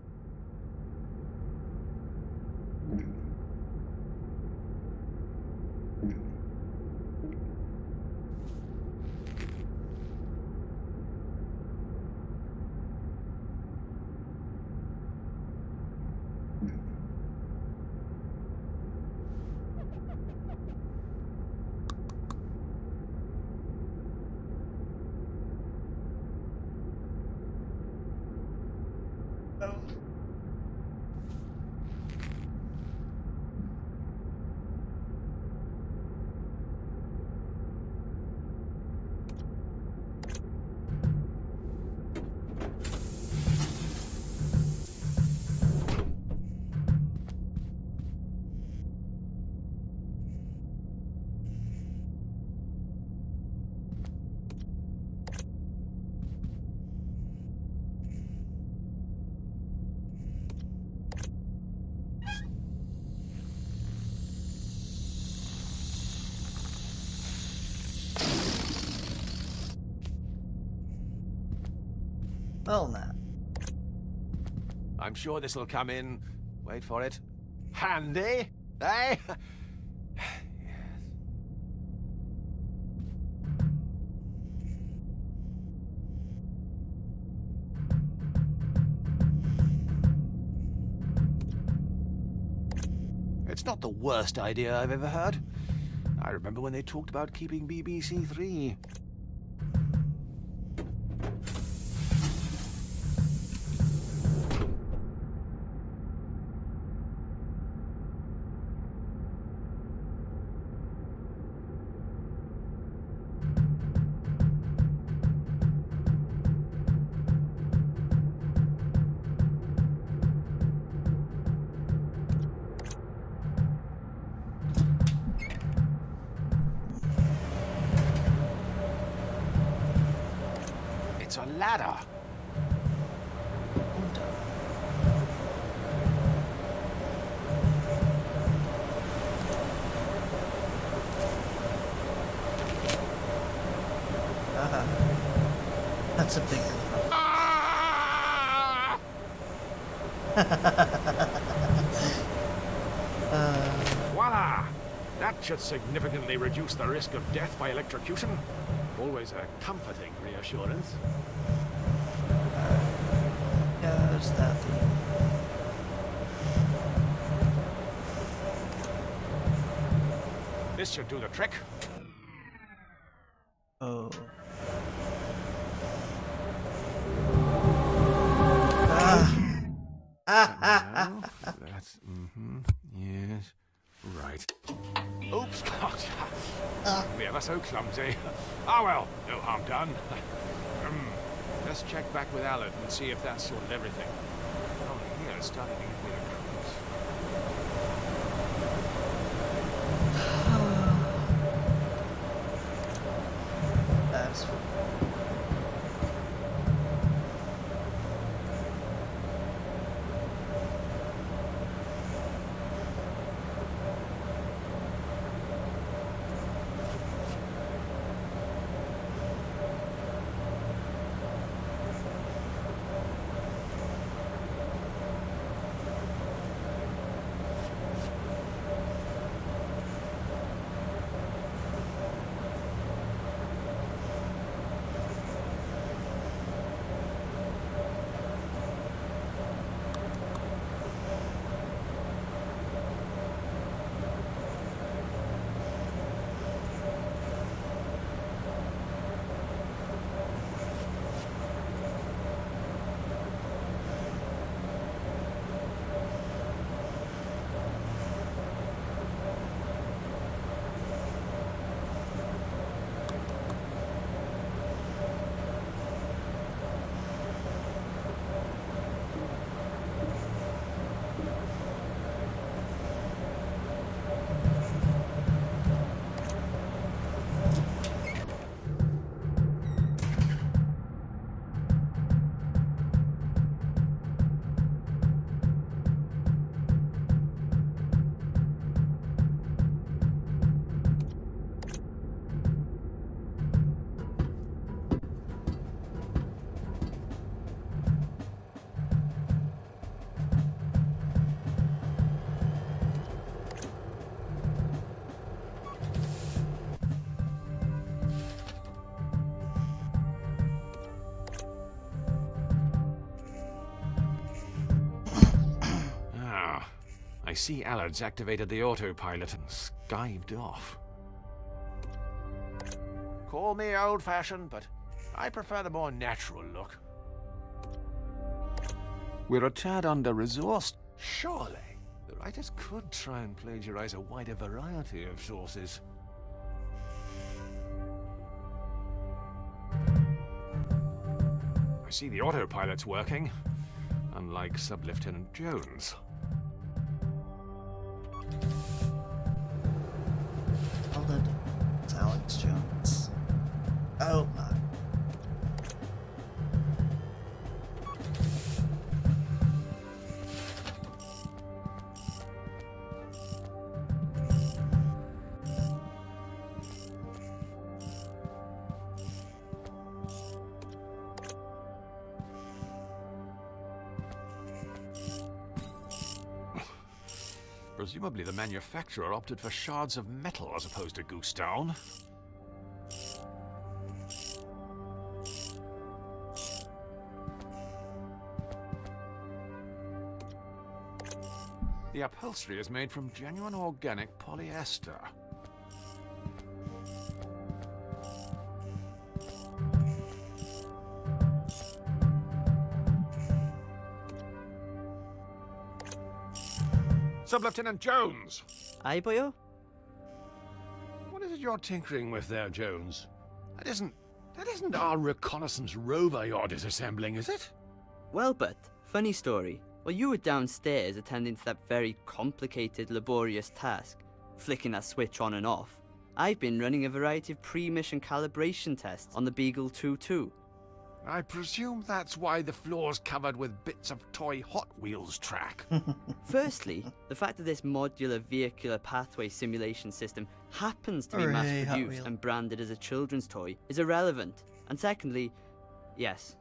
Oh. Well, now. I'm sure this'll come in. Wait for it. Handy, eh? It's not the worst idea I've ever heard. I remember when they talked about keeping BBC Three. It's a ladder. That's a big Ah! Voila! That should significantly reduce the risk of death by electrocution. Always a comforting reassurance. yeah, is that the... This should do the trick. Oh. Now, that's... yes. Right. Oops, God. We ever so clumsy. Ah, well, no harm done. Let's check back with Alan and see if that's sorted everything. Oh, here, it's starting to give me the creeps. That's... I see Allard's activated the autopilot and skived off. Call me old-fashioned, but I prefer the more natural look. We're a tad under-resourced. Surely, the writers could try and plagiarize a wider variety of sources. I see the autopilot's working, unlike Sub-Lieutenant Jones. Solid. It's Alex Jones. Oh my. Presumably the manufacturer opted for shards of metal as opposed to goose down. The upholstery is made from genuine organic polyester. Sub-Lieutenant Jones! Aye, boyo? What is it you're tinkering with there, Jones? That isn't our reconnaissance rover you're disassembling, is it? Well, but, funny story. While you were downstairs attending to that very complicated, laborious task, flicking that switch on and off, I've been running a variety of pre-mission calibration tests on the Beagle 2-2. I presume that's why the floor's covered with bits of toy Hot Wheels track. Firstly, the fact that this modular vehicular pathway simulation system happens to be Hooray, Hot mass-produced Wheel. and branded as a children's toy is irrelevant. And secondly, yes.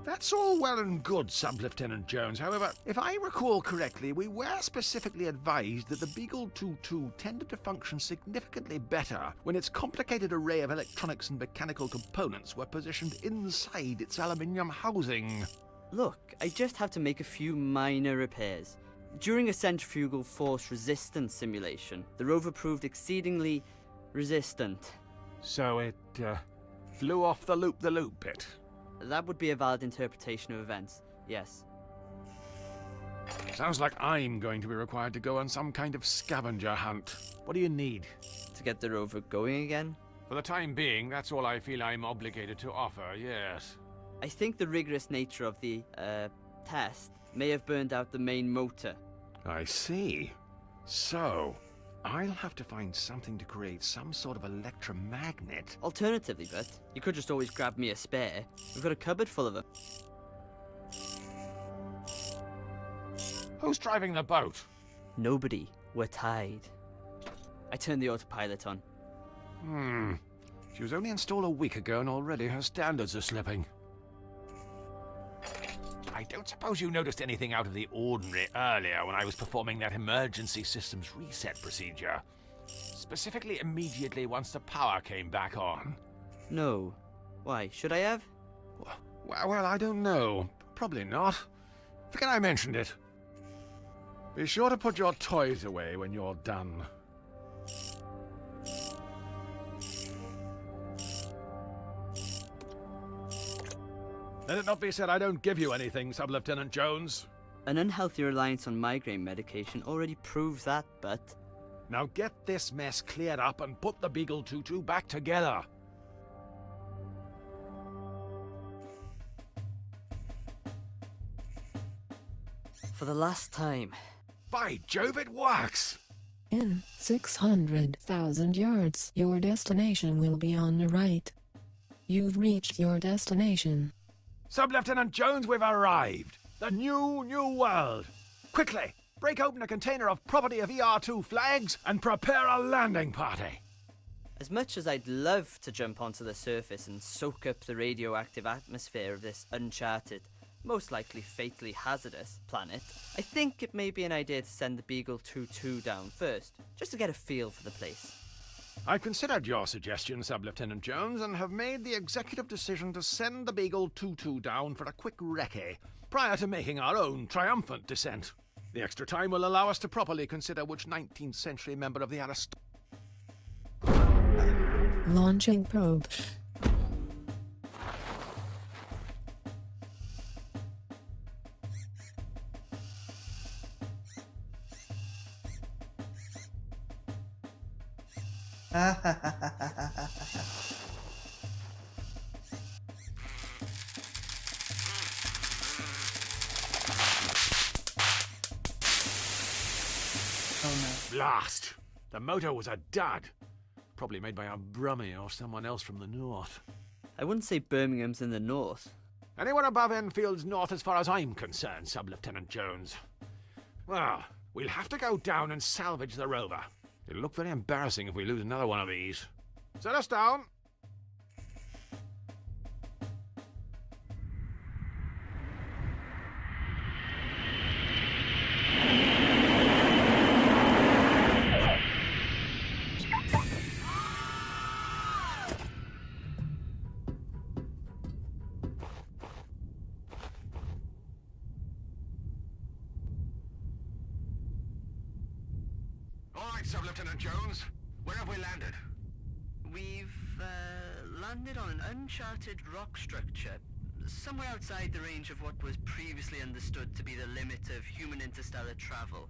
That's all well and good, Sub-Lieutenant Jones. However, if I recall correctly, we were specifically advised that the Beagle 2-2 tended to function significantly better when its complicated array of electronics and mechanical components were positioned inside its aluminium housing. Look, I just have to make a few minor repairs. During a centrifugal force resistance simulation, the rover proved exceedingly resistant. So it flew off the loop bit. That would be a valid interpretation of events, yes. Sounds like I'm going to be required to go on some kind of scavenger hunt. What do you need? To get the rover going again? For the time being, that's all I feel I'm obligated to offer, yes. I think the rigorous nature of the, test may have burned out the main motor. I see. So, I'll have to find something to create some sort of electromagnet. Alternatively, but you could just always grab me a spare. We've got a cupboard full of them. Who's driving the boat? Nobody. We're tied. I turned the autopilot on. She was only installed a week ago and already her standards are slipping. I don't suppose you noticed anything out of the ordinary earlier when I was performing that emergency systems reset procedure. Specifically immediately once the power came back on. No. Why, should I have? Well, I don't know. Probably not. Forget I mentioned it. Be sure to put your toys away when you're done. Let it not be said I don't give you anything, Sub-Lieutenant Jones. An unhealthy reliance on migraine medication already proves that, but... Now get this mess cleared up and put the Beagle 2-2 back together. For the last time. By Jove, it works! In 600,000 yards, your destination will be on the right. You've reached your destination. Sub-Lieutenant Jones, we've arrived. The new world. Quickly, break open a container of property of ER2 flags and prepare a landing party. As much as I'd love to jump onto the surface and soak up the radioactive atmosphere of this uncharted, most likely fatally hazardous planet, I think it may be an idea to send the Beagle 2-2 down first, just to get a feel for the place. I considered your suggestion, Sub-Lieutenant Jones, and have made the executive decision to send the Beagle 2-2 down for a quick recce, prior to making our own triumphant descent. The extra time will allow us to properly consider which 19th century member of the Launching probe. Blast! The motor was a dud. Probably made by a Brummie or someone else from the north. I wouldn't say Birmingham's in the north. Anywhere above Enfield's north as far as I'm concerned, Sub-Lieutenant Jones. Well, we'll have to go down and salvage the rover. It'll look very embarrassing if we lose another one of these. Set us down. All right, Sub-Lieutenant Jones. Where have we landed? We've landed on an uncharted rock structure, somewhere outside the range of what was previously understood to be the limit of human interstellar travel.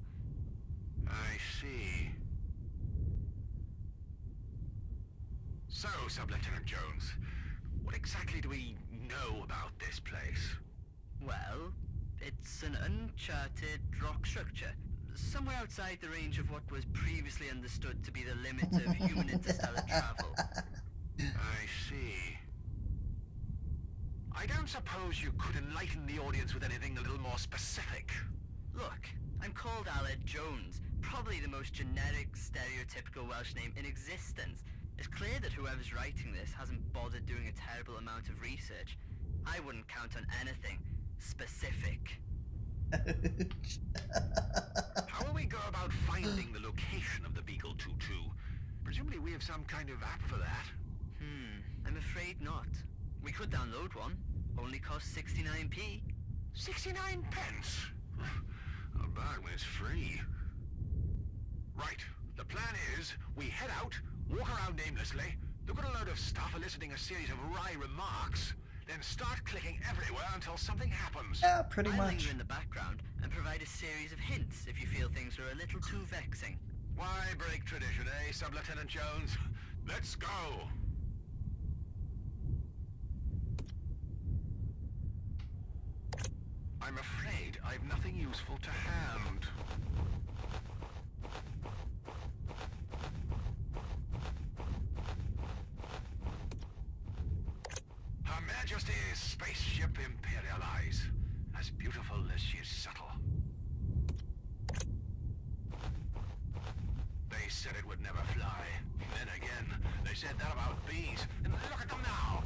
I see. So, Sub-Lieutenant Jones, what exactly do we know about this place? Well, it's an uncharted rock structure, somewhere outside the range of what was previously understood to be the limit of human interstellar travel. I see. I don't suppose you could enlighten the audience with anything a little more specific. Look, I'm called Aled Jones, probably the most generic, stereotypical Welsh name in existence. It's clear that whoever's writing this hasn't bothered doing a terrible amount of research. I wouldn't count on anything specific. How will we go about finding the location of the Beagle 2-2? Presumably we have some kind of app for that. I'm afraid not. We could download one. Only costs 69p. 69 pence? Not bad when it's free. Right, the plan is we head out, walk around aimlessly, look at a load of stuff eliciting a series of wry remarks, then start clicking everywhere until something happens. Yeah, pretty I'll much. linger in the background and provide a series of hints if you feel things are a little too vexing. Why break tradition, eh, Sub-Lieutenant Jones? Let's go! I'm afraid I've nothing useful to hand. Her Majesty's spaceship Imperial Eyes. As beautiful as she's subtle. They said it would never fly. Then again, they said that about bees. And look at them now!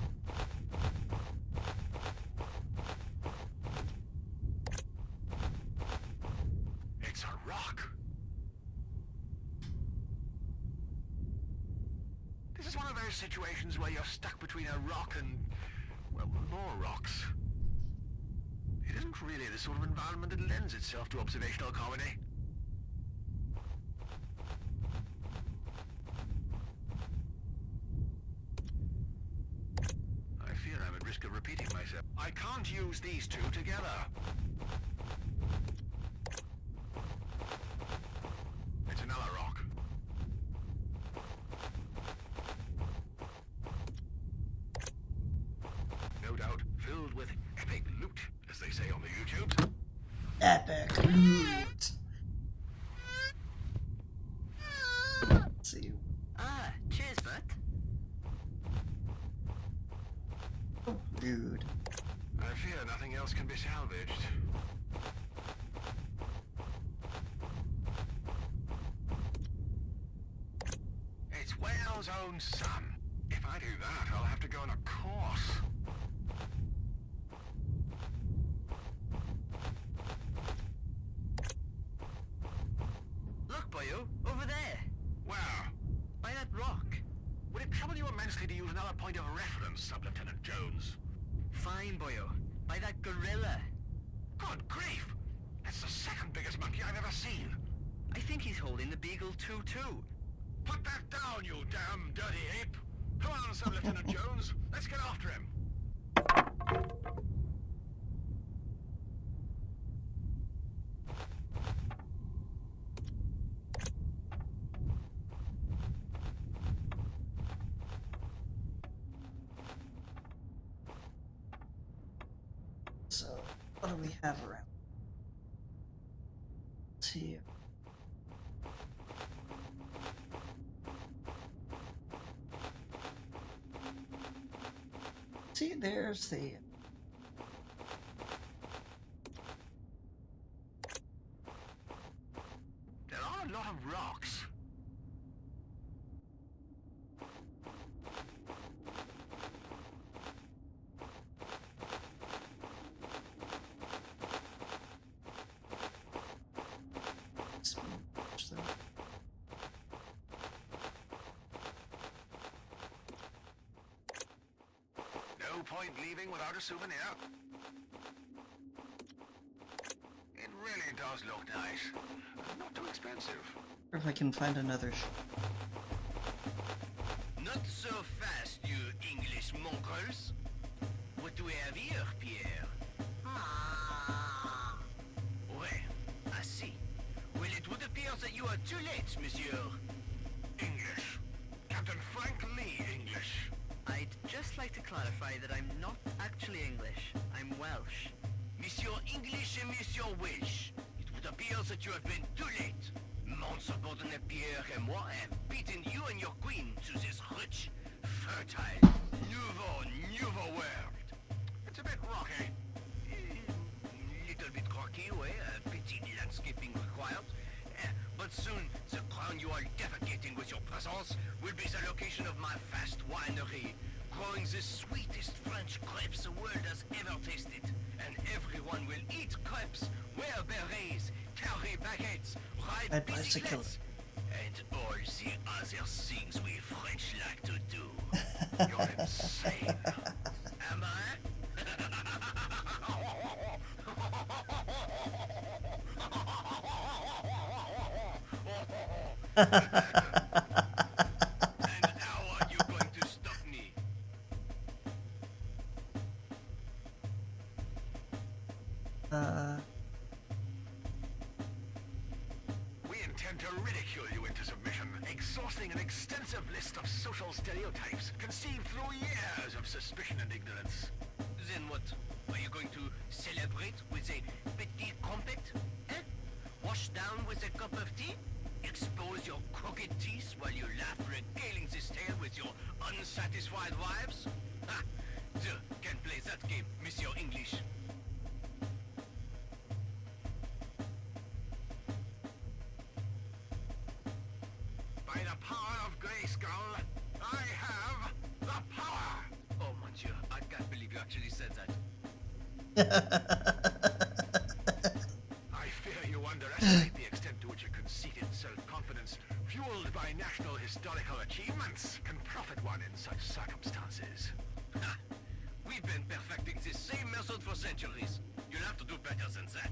It's a rock. This is one of those situations where you're stuck between a rock and, well, more rocks. It isn't really the sort of environment that lends itself to observational comedy. I fear I'm at risk of repeating myself. I can't use these two together. It's another rock. No doubt filled with epic loot, as they say on the YouTube. Epic loot. Let's see. Ah, cheers, bud. Oh, dude. I fear nothing else can be salvaged. It's Wales' own son. If I do that, I'll have to go on a course. Look, boyo, over there, Where? by that rock. Would it trouble you immensely to use another point of reference, Sub-Lieutenant Jones? Fine, boyo, by that gorilla. Good grief! That's the second biggest monkey I've ever seen. I think he's holding the Beagle 2-2. Put that down, you damn dirty ape! Come on, Sub-Lieutenant Jones. Let's get after him. So, what do we have around? Let's see. See, there's the... There are a lot of rocks. point leaving without a souvenir. It really does look nice. Not too expensive. Or if I can find another Not so fast, you English mongrels. What do we have here, Pierre? Ouais, I see. Well, it would appear that you are too late, monsieur. English. Captain Frank Lee English. I'd just like to clarify that I'm not actually English. I'm Welsh. Monsieur English and Monsieur Welsh. It would appear that you have been too late. Mon subordinate Pierre and moi have beaten you and your queen to this rich, fertile, nouveau world. It's a bit rocky. Little bit rocky, ouais, a petit landscaping required. But soon, the crown you are defecating with your presence will be the location of my vast winery, growing the sweetest French crepes the world has ever tasted. And everyone will eat crepes, wear berets, carry baguettes, ride bicyclettes, and all the other things we French like to do. You're insane. Am I? And how are you going to stop me? We intend to ridicule you into submission, exhausting an extensive list of social stereotypes conceived through years of suspicion and ignorance. Then what? Are you going to celebrate with a petit crumpet? Eh? Wash down with a cup of tea? Expose your crooked teeth while you laugh regaling this tale with your unsatisfied wives? Ha! Je can play that game, Monsieur English. By the power of Grayskull, I have the power! Oh, mon Dieu, I can't believe you actually said that. I fear you underestimate the extent to which a conceited self-confidence, fueled by national historical achievements, can profit one in such circumstances. Ha! We've been perfecting this same method for centuries. You'll have to do better than that.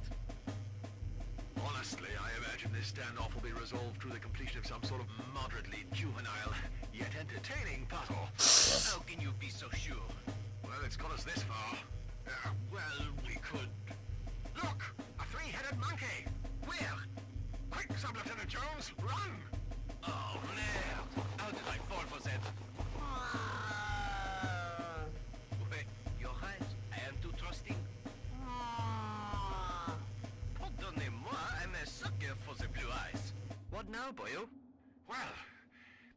Honestly, I imagine this standoff will be resolved through the completion of some sort of moderately juvenile, yet entertaining puzzle. How can you be so sure? Well, it's got us this far. Well, we could... Look! A three-headed monkey! Where? Quick, Sub-Lieutenant Jones, run! Oh, merde! How did I fall for that? Wait, you're right. I am too trusting. Pardonnez-moi, I'm a sucker for the blue eyes. What now, boyo? Well,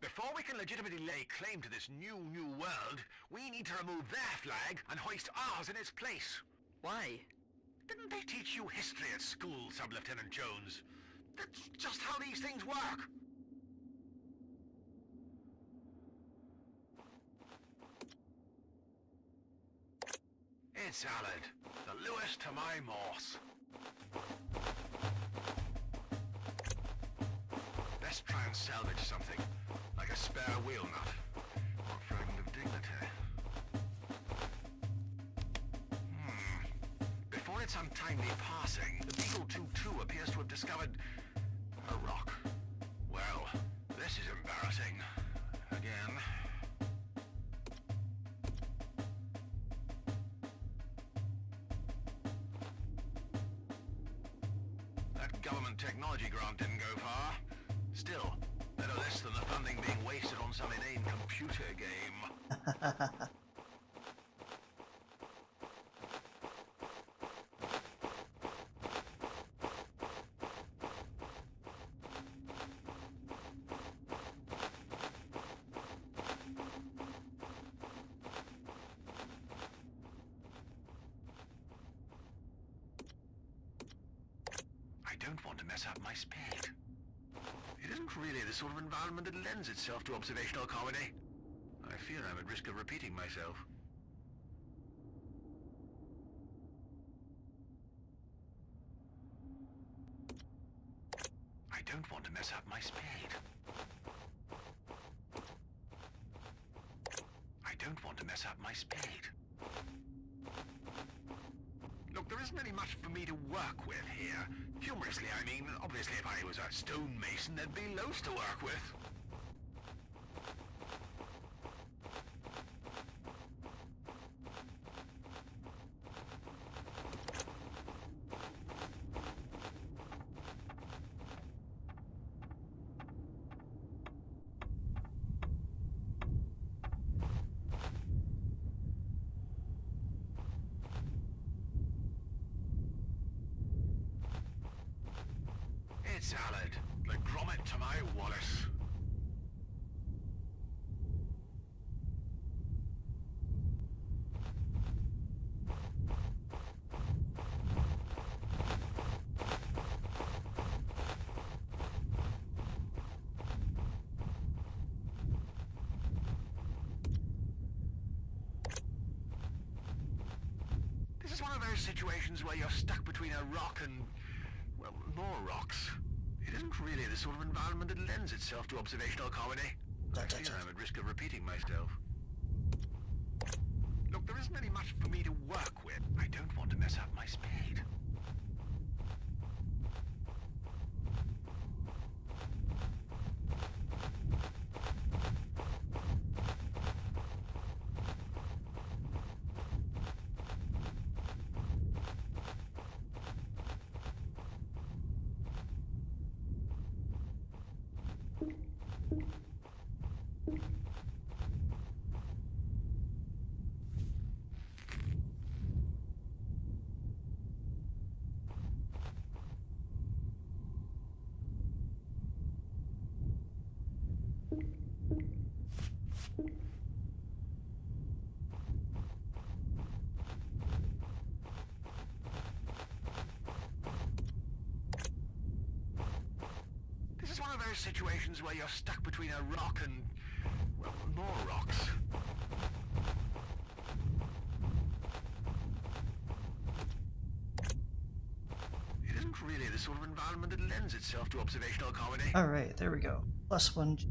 before we can legitimately lay claim to this new world, we need to remove their flag and hoist ours in its place. Why? Didn't they teach you history at school, Sub-Lieutenant Jones? That's just how these things work. It's Alad, the Lewis to my Morse. Best try and salvage something, like a spare wheel nut, or a fragment of dignity. Before its untimely passing, the Beagle 2-2 appears to have discovered a rock. Well, this is embarrassing. Again. That government technology grant didn't go far. Still, better this than the funding being wasted on some inane computer game. I don't want to mess up my spade. It isn't really the sort of environment that lends itself to observational comedy. I fear I'm at risk of repeating myself. I don't want to mess up my spade. I don't want to mess up my spade. Look, there isn't any much for me to work with here. Humorously, I mean, obviously if I was a stonemason, there'd be loads to work with. Salad, the grommet to my Wallace. This is one of those situations where you're stuck between a rock and, well, more rocks. It isn't really the sort of environment that lends itself to observational comedy. I fear I'm at risk of repeating myself. Look, there isn't any much for me to work with. I don't want to mess up my spade. This is one of those situations where you're stuck between a rock and, well, more rocks. It isn't really the sort of environment that lends itself to observational comedy. Alright, there we go. +1.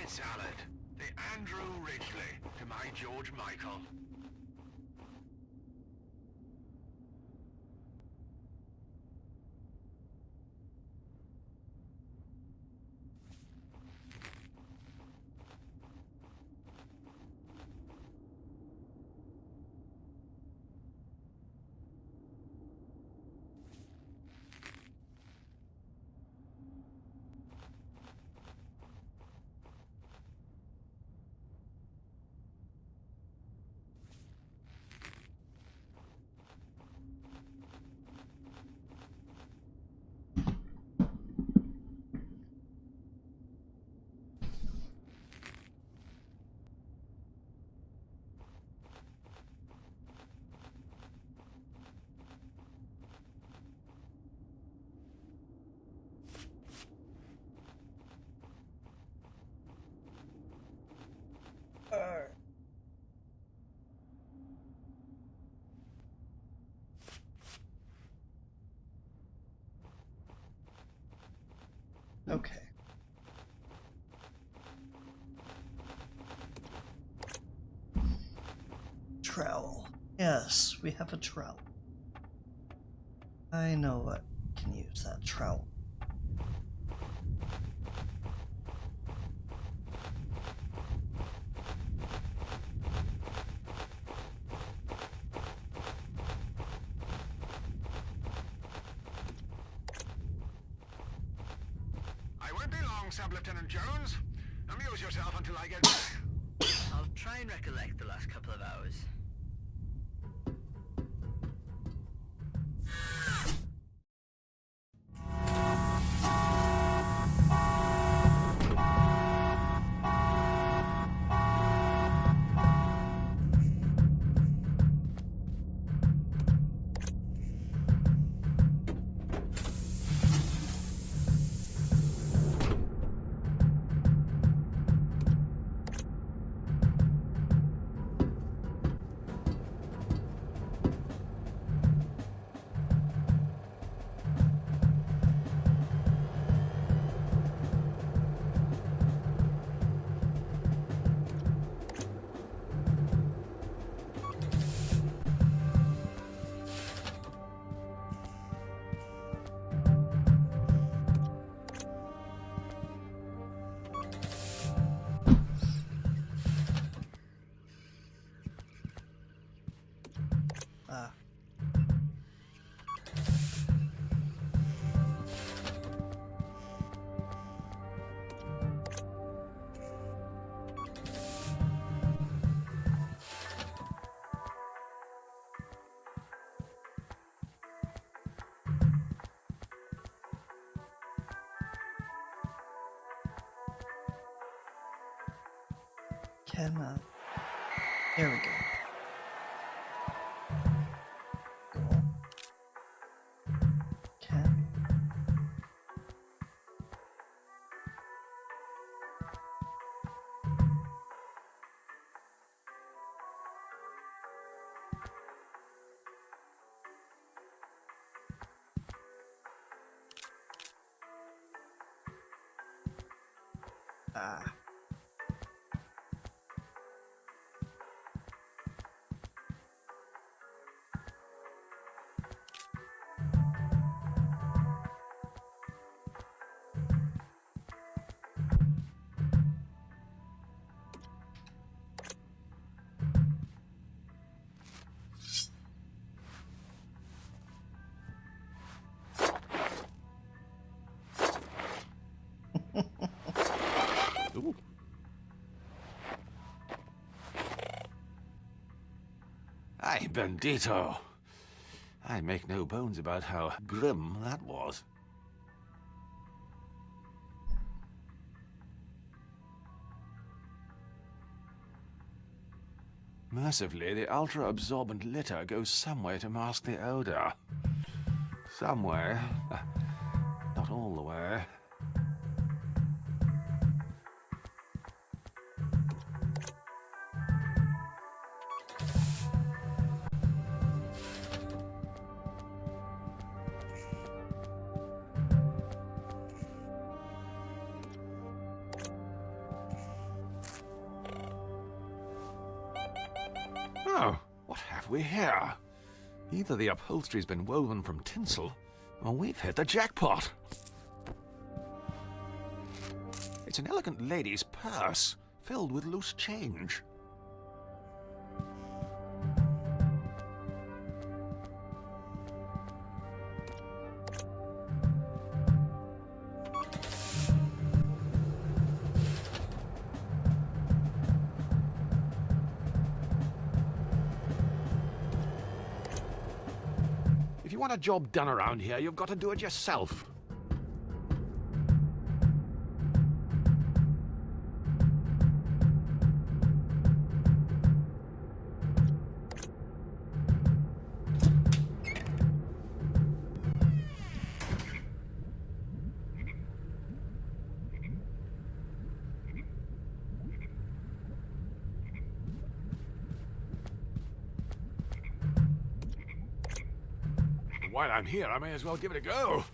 Salad, the Andrew Ridgely to my George Michael. Okay. Trowel. Yes, we have a trowel. I know what can use that trowel. Sub-Lieutenant Jones. Amuse yourself until I get back. I'll try and recollect the last couple of hours. There we go. Cool. Can. Ooh. Ay, bendito. I make no bones about how grim that was. Mercifully, the ultra-absorbent litter goes some way to mask the odor. Some way. Not all the way. Oh, what have we here? Either the upholstery's been woven from tinsel, or we've hit the jackpot. It's an elegant lady's purse, filled with loose change. If you want a job done around here, you've got to do it yourself. While I'm here, I may as well give it a go.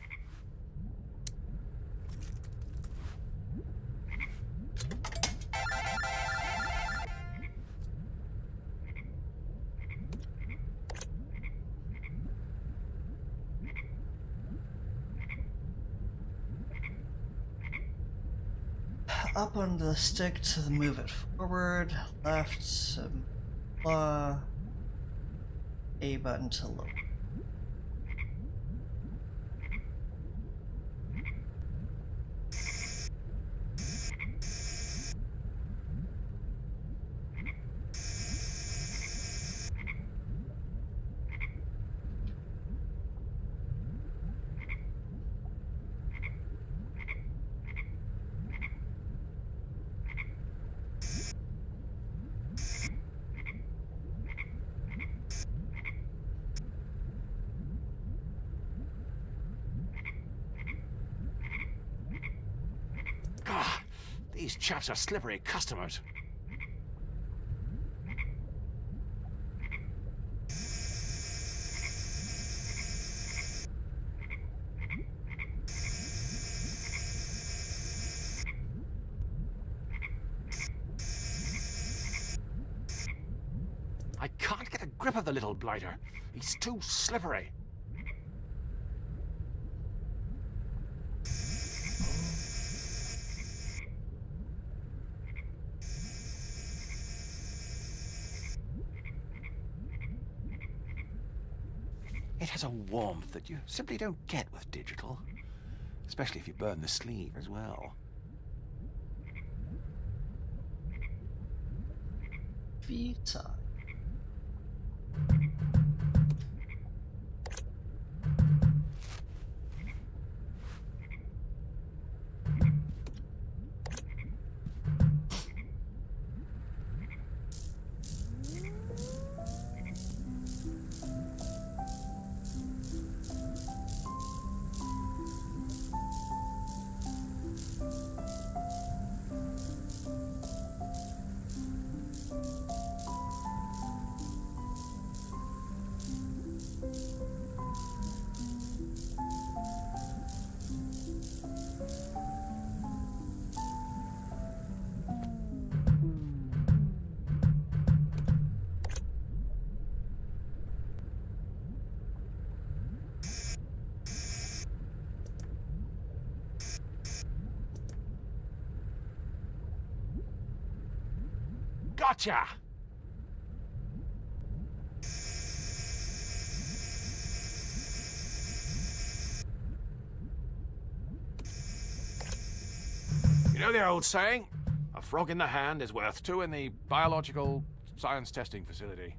Up on the stick to move it forward, left, A button to lower. Ah, these chaps are slippery customers. I can't get a grip of the little blighter. He's too slippery. It has a warmth that you simply don't get with digital, especially if you burn the sleeve as well. Vita. Gotcha! You know the old saying? A frog in the hand is worth two in the biological science testing facility.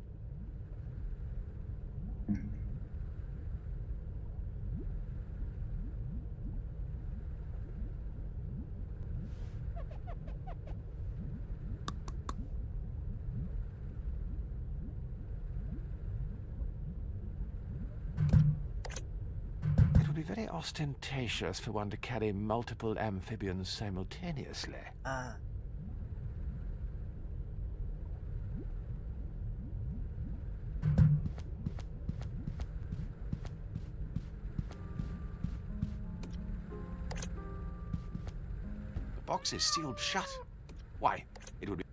It would be very ostentatious for one to carry multiple amphibians simultaneously. The box is sealed shut. Why, it would be...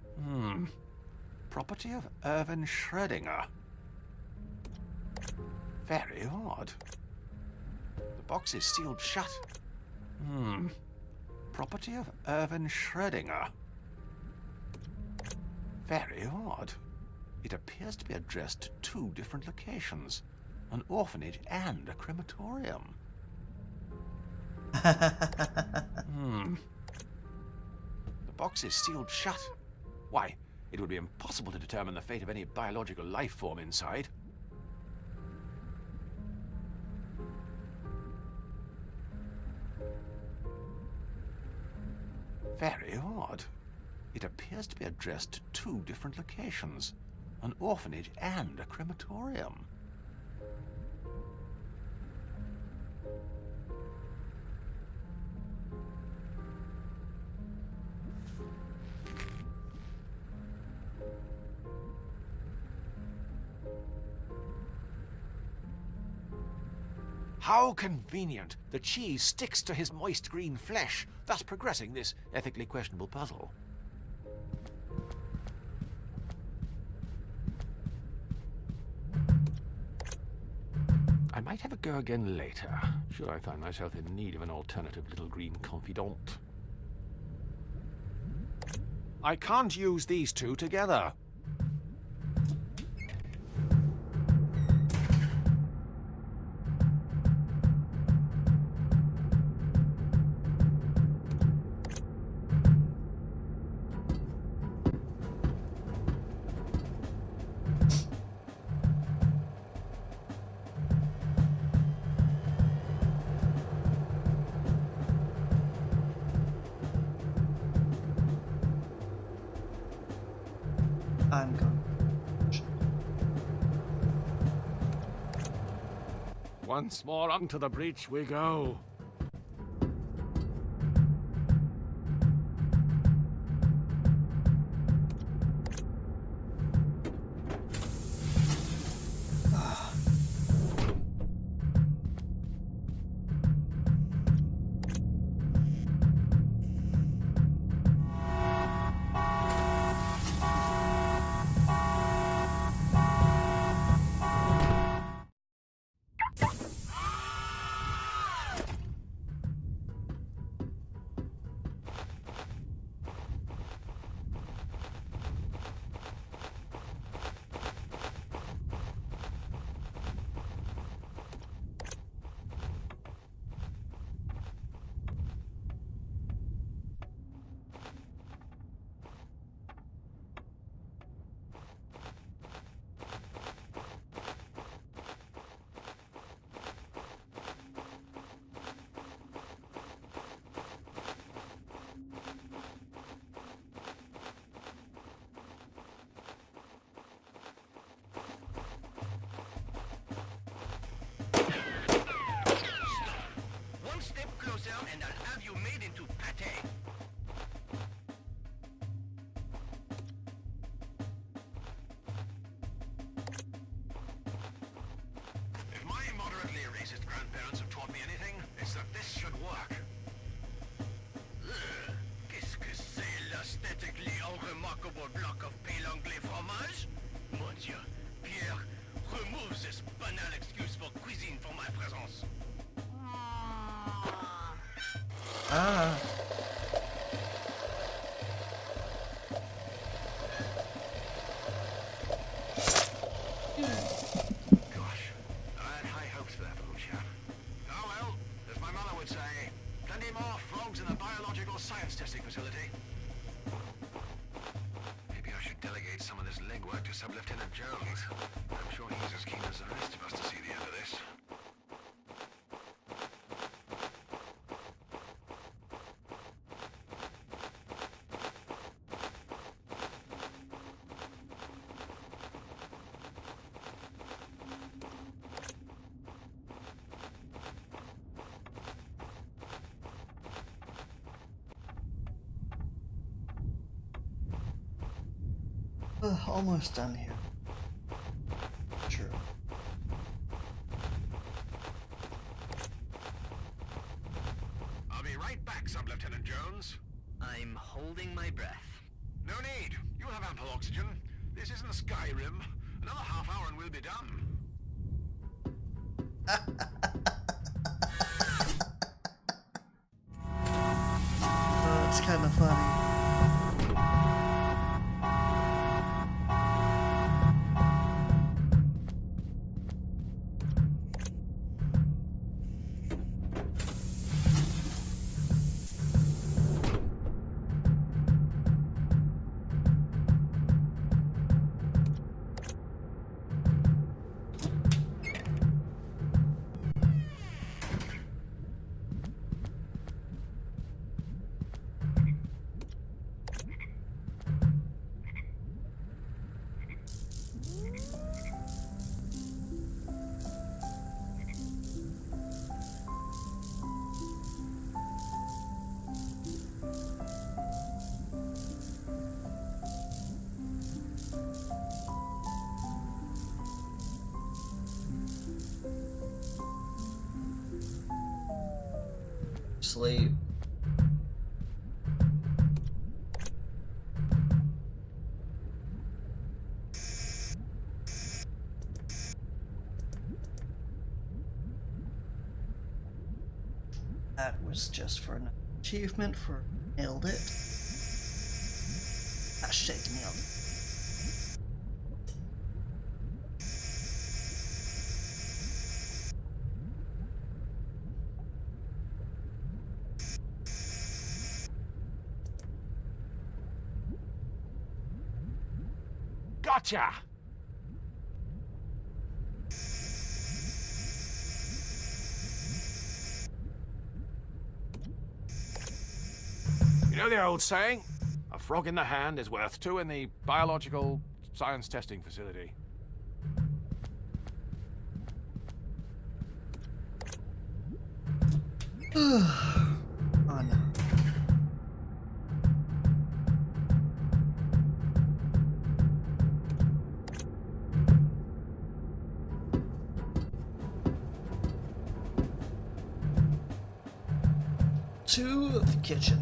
Property of Irvin Schrödinger. Very odd. The box is sealed shut. Property of Irvin Schrödinger. Very odd. It appears to be addressed to two different locations. An orphanage and a crematorium. The box is sealed shut. Why, it would be impossible to determine the fate of any biological life form inside. Very odd. It appears to be addressed to two different locations. An orphanage and a crematorium. How convenient! The cheese sticks to his moist green flesh, thus progressing this ethically questionable puzzle. I might have a go again later, should I find myself in need of an alternative little green confidant. I can't use these two together. I'm going. Once more onto the breach we go. okay. If my moderately racist grandparents have taught me anything, it's that this should work. Qu'est-ce que c'est l'aesthetically unremarkable block of pale anglais fromage? Mon Dieu, Pierre, remove this banal excuse for cuisine for my presence. Ah. Gosh, I had high hopes for that little chap. Oh well, as my mother would say, plenty more frogs in the biological science testing facility. Maybe I should delegate some of this legwork to Sub-Lieutenant Jones. I'm sure he's as keen as the rest of us to see the end of this. Almost done here. Sure. I'll be right back, Sub-Lieutenant Jones. I'm holding my breath. No need. You'll have ample oxygen. This isn't Skyrim. Another half hour and we'll be done. It's kind of funny. Sleep. That was just for an achievement for nailed it. Ah shit, nailed it. Gotcha! You know the old saying? A frog in the hand is worth two in the biological science testing facility. Oh no. To the kitchen.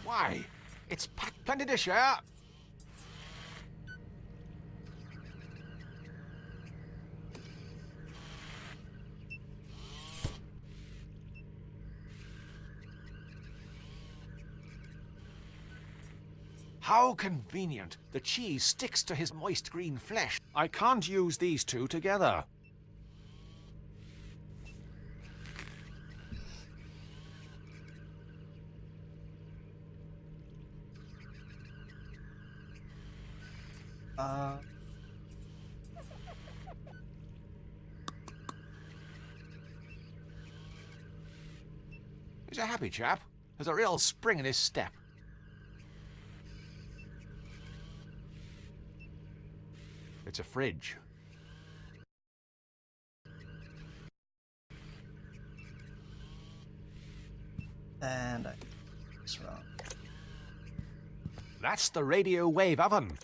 Why? It's packed plenty to share. How convenient. The cheese sticks to his moist green flesh. I can't use these two together. He's a happy chap. There's a real spring in his step. It's a fridge. And I was wrong. That's the radio wave oven.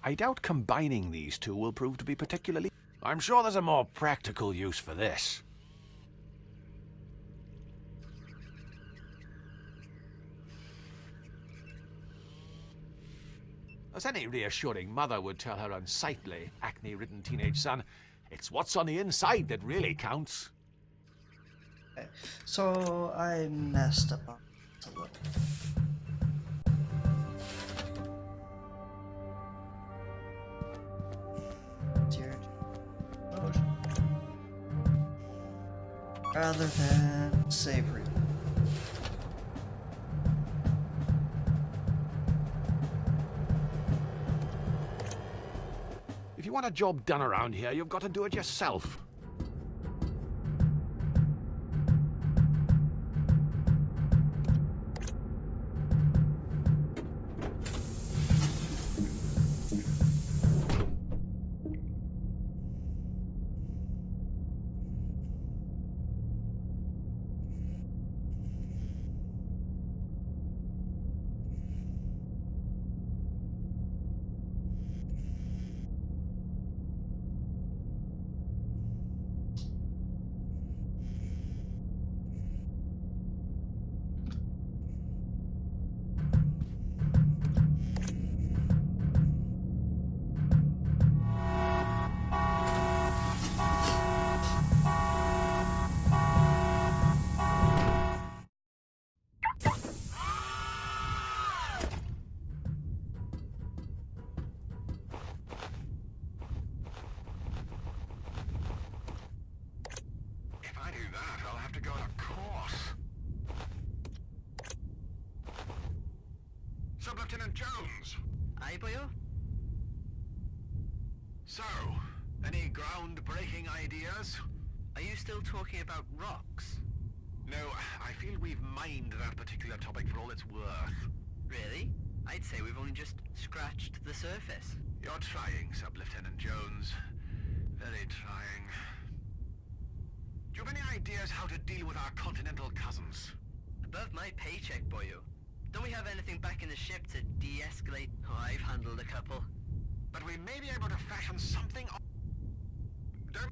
I doubt combining these two will prove to be particularly... I'm sure there's a more practical use for this. As any reassuring mother would tell her unsightly, acne-ridden teenage son, it's what's on the inside that really counts. Okay, so I messed up on this a little. Rather than savory. If you want a job done around here, you've got to do it yourself. Lieutenant Jones! Aye, boyo? So, any groundbreaking ideas? Are you still talking about rocks? No, I feel we've mined that particular topic for all it's worth. Really? I'd say we've only just scratched the surface. You're trying, Sub-Lieutenant Jones. Very trying. Do you have any ideas how to deal with our continental cousins? Above my paycheck, boyo. Don't we have anything back in the ship to de-escalate? Oh, I've handled a couple. But we may be able to fashion something... Don't...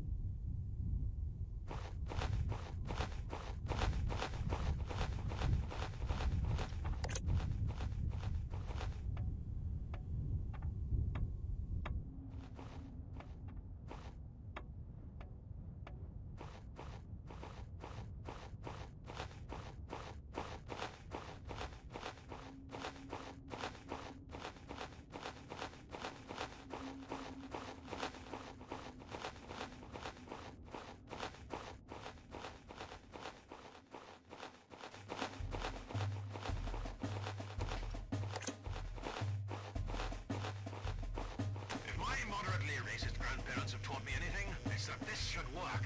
Grandparents have taught me anything, it's that this should work.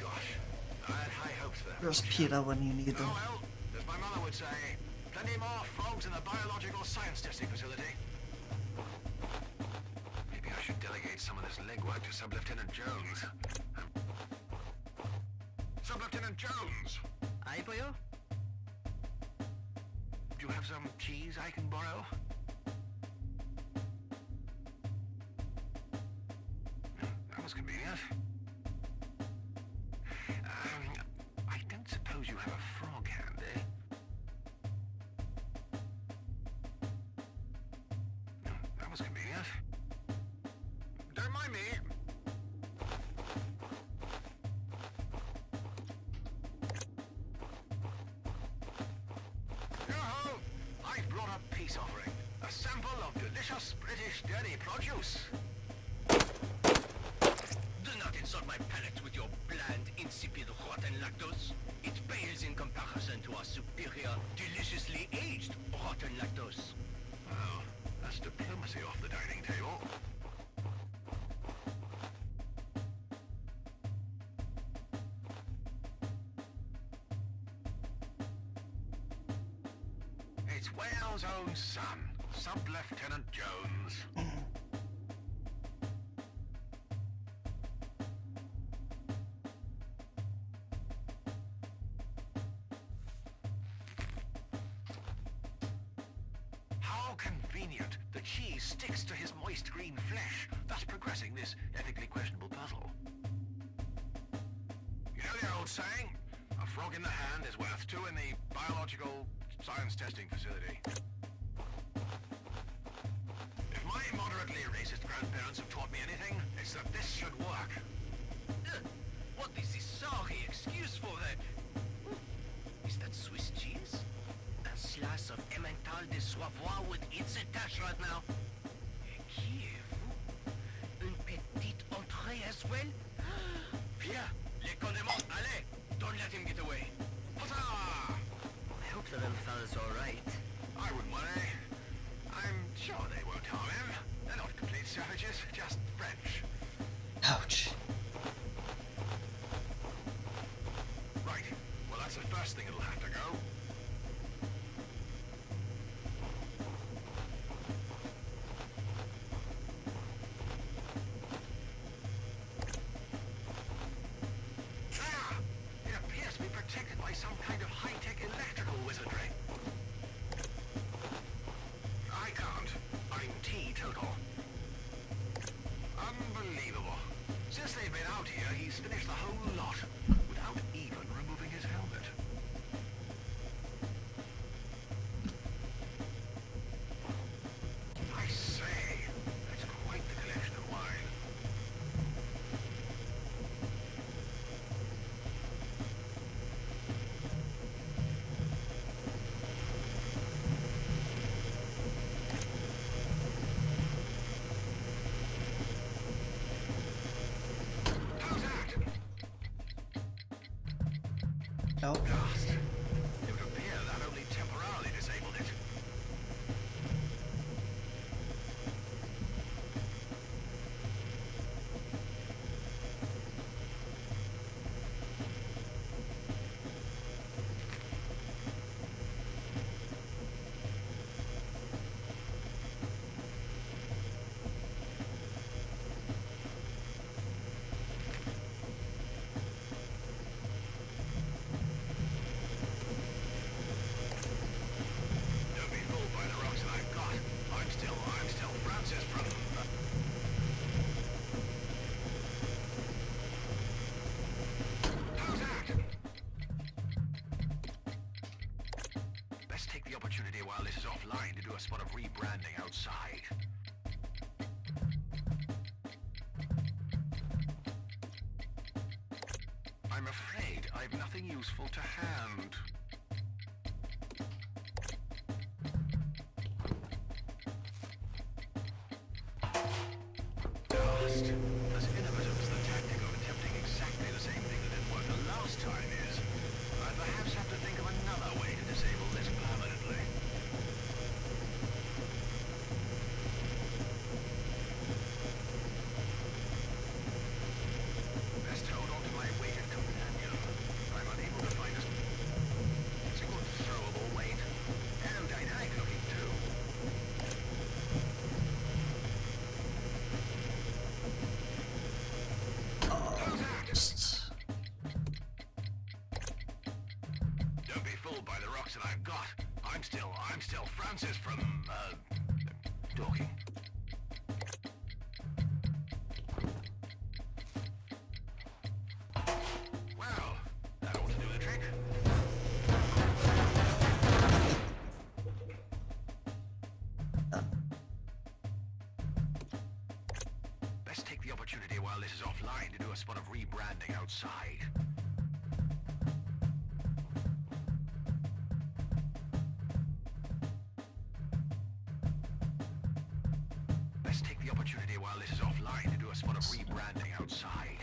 Gosh, I had high hopes there. There's PETA when you need them. Oh well, as my mother would say, plenty more frogs in the biological science testing facility. Maybe I should delegate some of this legwork to Sub-Lieutenant Jones. Sub-Lieutenant Jones! Aye, boyo? Do you have some cheese I can borrow? That was convenient. I don't suppose you have a frog handy. That was convenient. Don't mind me. Yo-ho! I've brought a peace offering. A sample of delicious British dairy produce. insult my palate with your bland, insipid, rotten lactose? It pales in comparison to our superior, deliciously aged rotten lactose. Well, that's diplomacy off the dining table. It's Wales' own son, Sub-Lieutenant Jones. How convenient. The cheese sticks to his moist green flesh, thus progressing this ethically questionable puzzle. You know the old saying? A frog in the hand is worth two in the biological science testing facility. If my moderately racist grandparents have taught me anything, it's that this should work. What is this sorry excuse for that? Is that Swiss cheese? A slice of Emmental de Savoie with its attached right now. Qui êtes-vous? Une petite entrée as well? Here, les condiments, allez! Don't let him get away. Huzzah! I hope the little fella's alright. I wouldn't worry. I'm sure they won't harm him. They're not complete savages, just French. Ouch. Right. Well, that's the first thing it'll have to go. Ah! It appears to be protected by some kind of high-tech electrical wizardry. I can't. I'm teetotal. Unbelievable. Since they've been out here, he's finished the whole lot without even removing his helmet. I say, that's quite the collection of wine. How's that? Nope. Dust. It would appear that only temporarily disabled it. Don't be fooled by the rocks that I've got. I'm still Francis from... How's that? Best take the opportunity while this is offline to do a spot of rebranding outside. I'm afraid I've nothing useful to hand. Dust. As innovative as the tactic of attempting exactly the same thing that didn't work the last time is, I'd perhaps have to think of another way to disable this permanently. Best hold on to my weighted companion. I'm unable to find a... It's a good throwable weight. And dynamic looking too. How's that? Just- Don't be fooled by the rocks that I've got. I'm still Francis from, Dorking. Well, that ought to do the trick. Best take the opportunity while this is offline to do a spot of rebranding outside. Best take the opportunity while this is offline to do a spot of rebranding outside.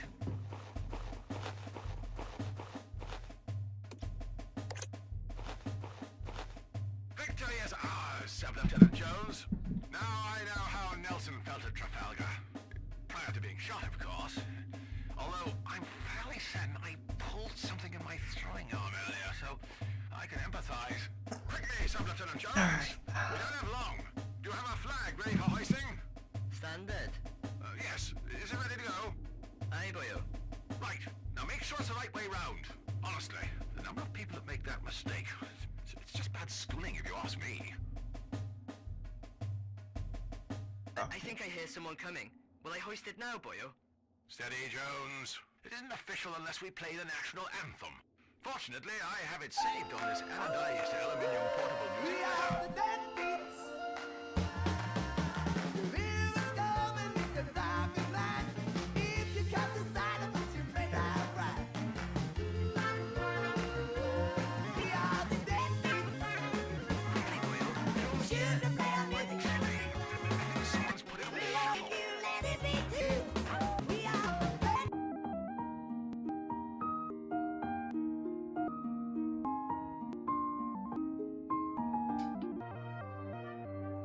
Lieutenant Jones. Now I know how Nelson felt at Trafalgar. Prior to being shot, of course. Although I'm fairly certain I pulled something in my throwing arm earlier, so I can empathize. Quickly, Sub-Lieutenant Jones. Alright. We don't have long. Do you have a flag ready for hoisting? Standard. Yes. Is it ready to go? Aye, boyo. Right. Now make sure it's the right way round. Honestly, the number of people that make that mistake, it's just bad schooling if you ask me. I think I hear someone coming. Will I hoist it now, boyo? Steady, Jones. It isn't official unless we play the national anthem. Fortunately, I have it saved on this anodized aluminium portable music player. Someone's put it on the shuffle.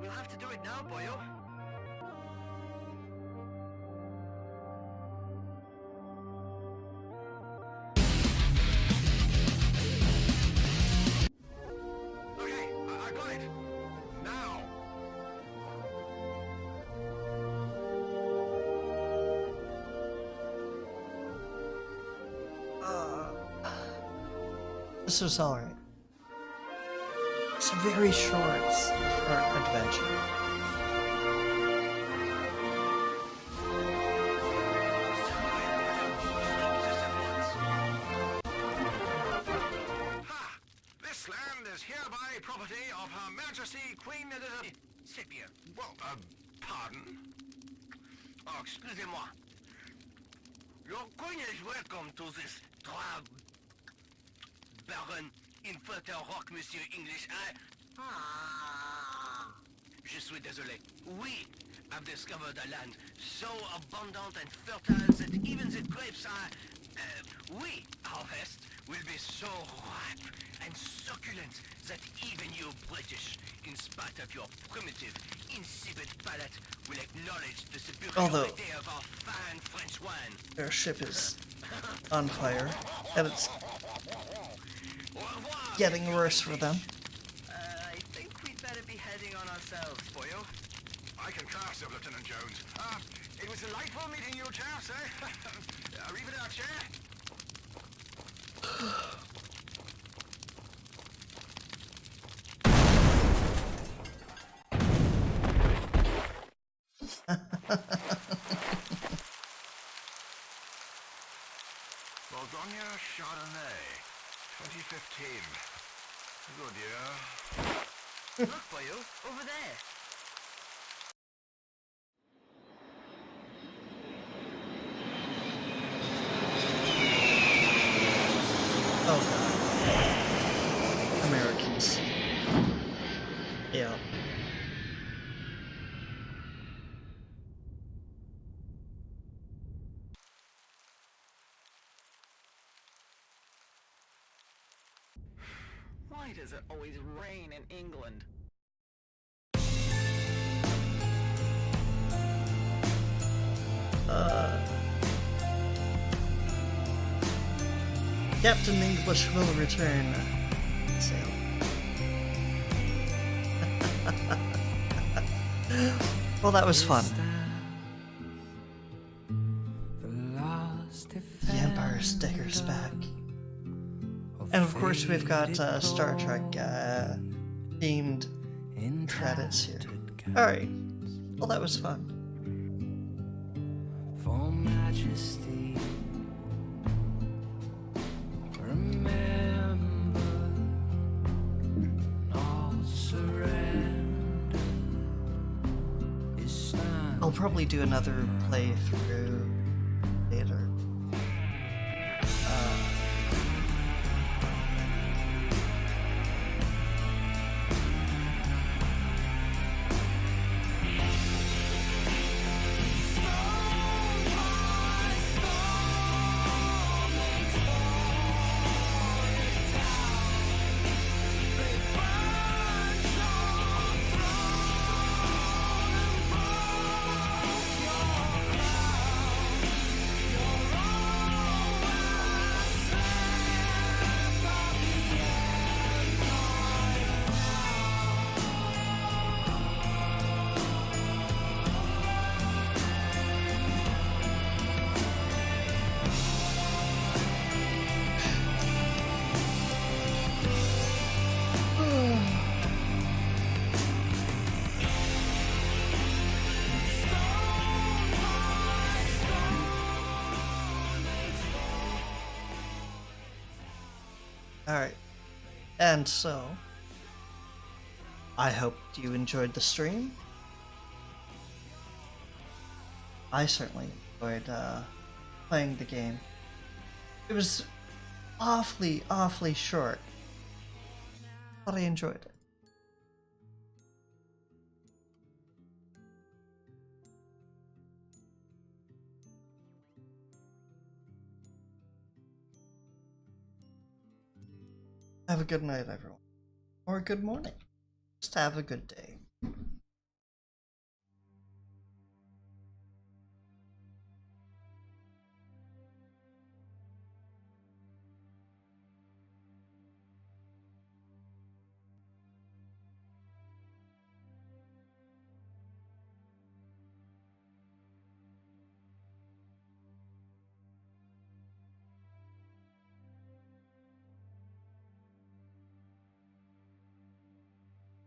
We'll have to do it now, boyo. Okay, I got it. Now. This was alright. It's a very short adventure. Ha! This land is hereby property of Her Majesty Queen Elizabeth. C'est bien. Well, pardon? Oh, excusez-moi. Your queen is welcome to this Baron Infertile Rock, Monsieur English. Je suis désolé. We have discovered a land so abundant and fertile that even the grapes we harvest will be so ripe and succulent that even you British, in spite of your primitive, insipid palate, will acknowledge the superiority of our fine French wine. Their ship is on fire, and it's getting worse for them. I think we'd better be heading on ourselves, boyo. I concur, Sub-Lieutenant Jones. It was delightful meeting you, chaps, eh? Arrivederci. Bourgogne Chardonnay, 2015. Good year. Look, boyo, over there. Oh god. Americans. Yeah. Why does it always rain in England? Captain English will return. Sail. Well, that was fun. The Empire Stickers back. And of course we've got Star Trek themed credits here. Alright. Well, that was fun. For Majesty, remember, all surrender is time. I'll probably do another playthrough later. Alright. And so, I hope you enjoyed the stream. I certainly enjoyed playing the game. It was awfully short, but I enjoyed it. Have a good night, everyone. Or a good morning. Just have a good day.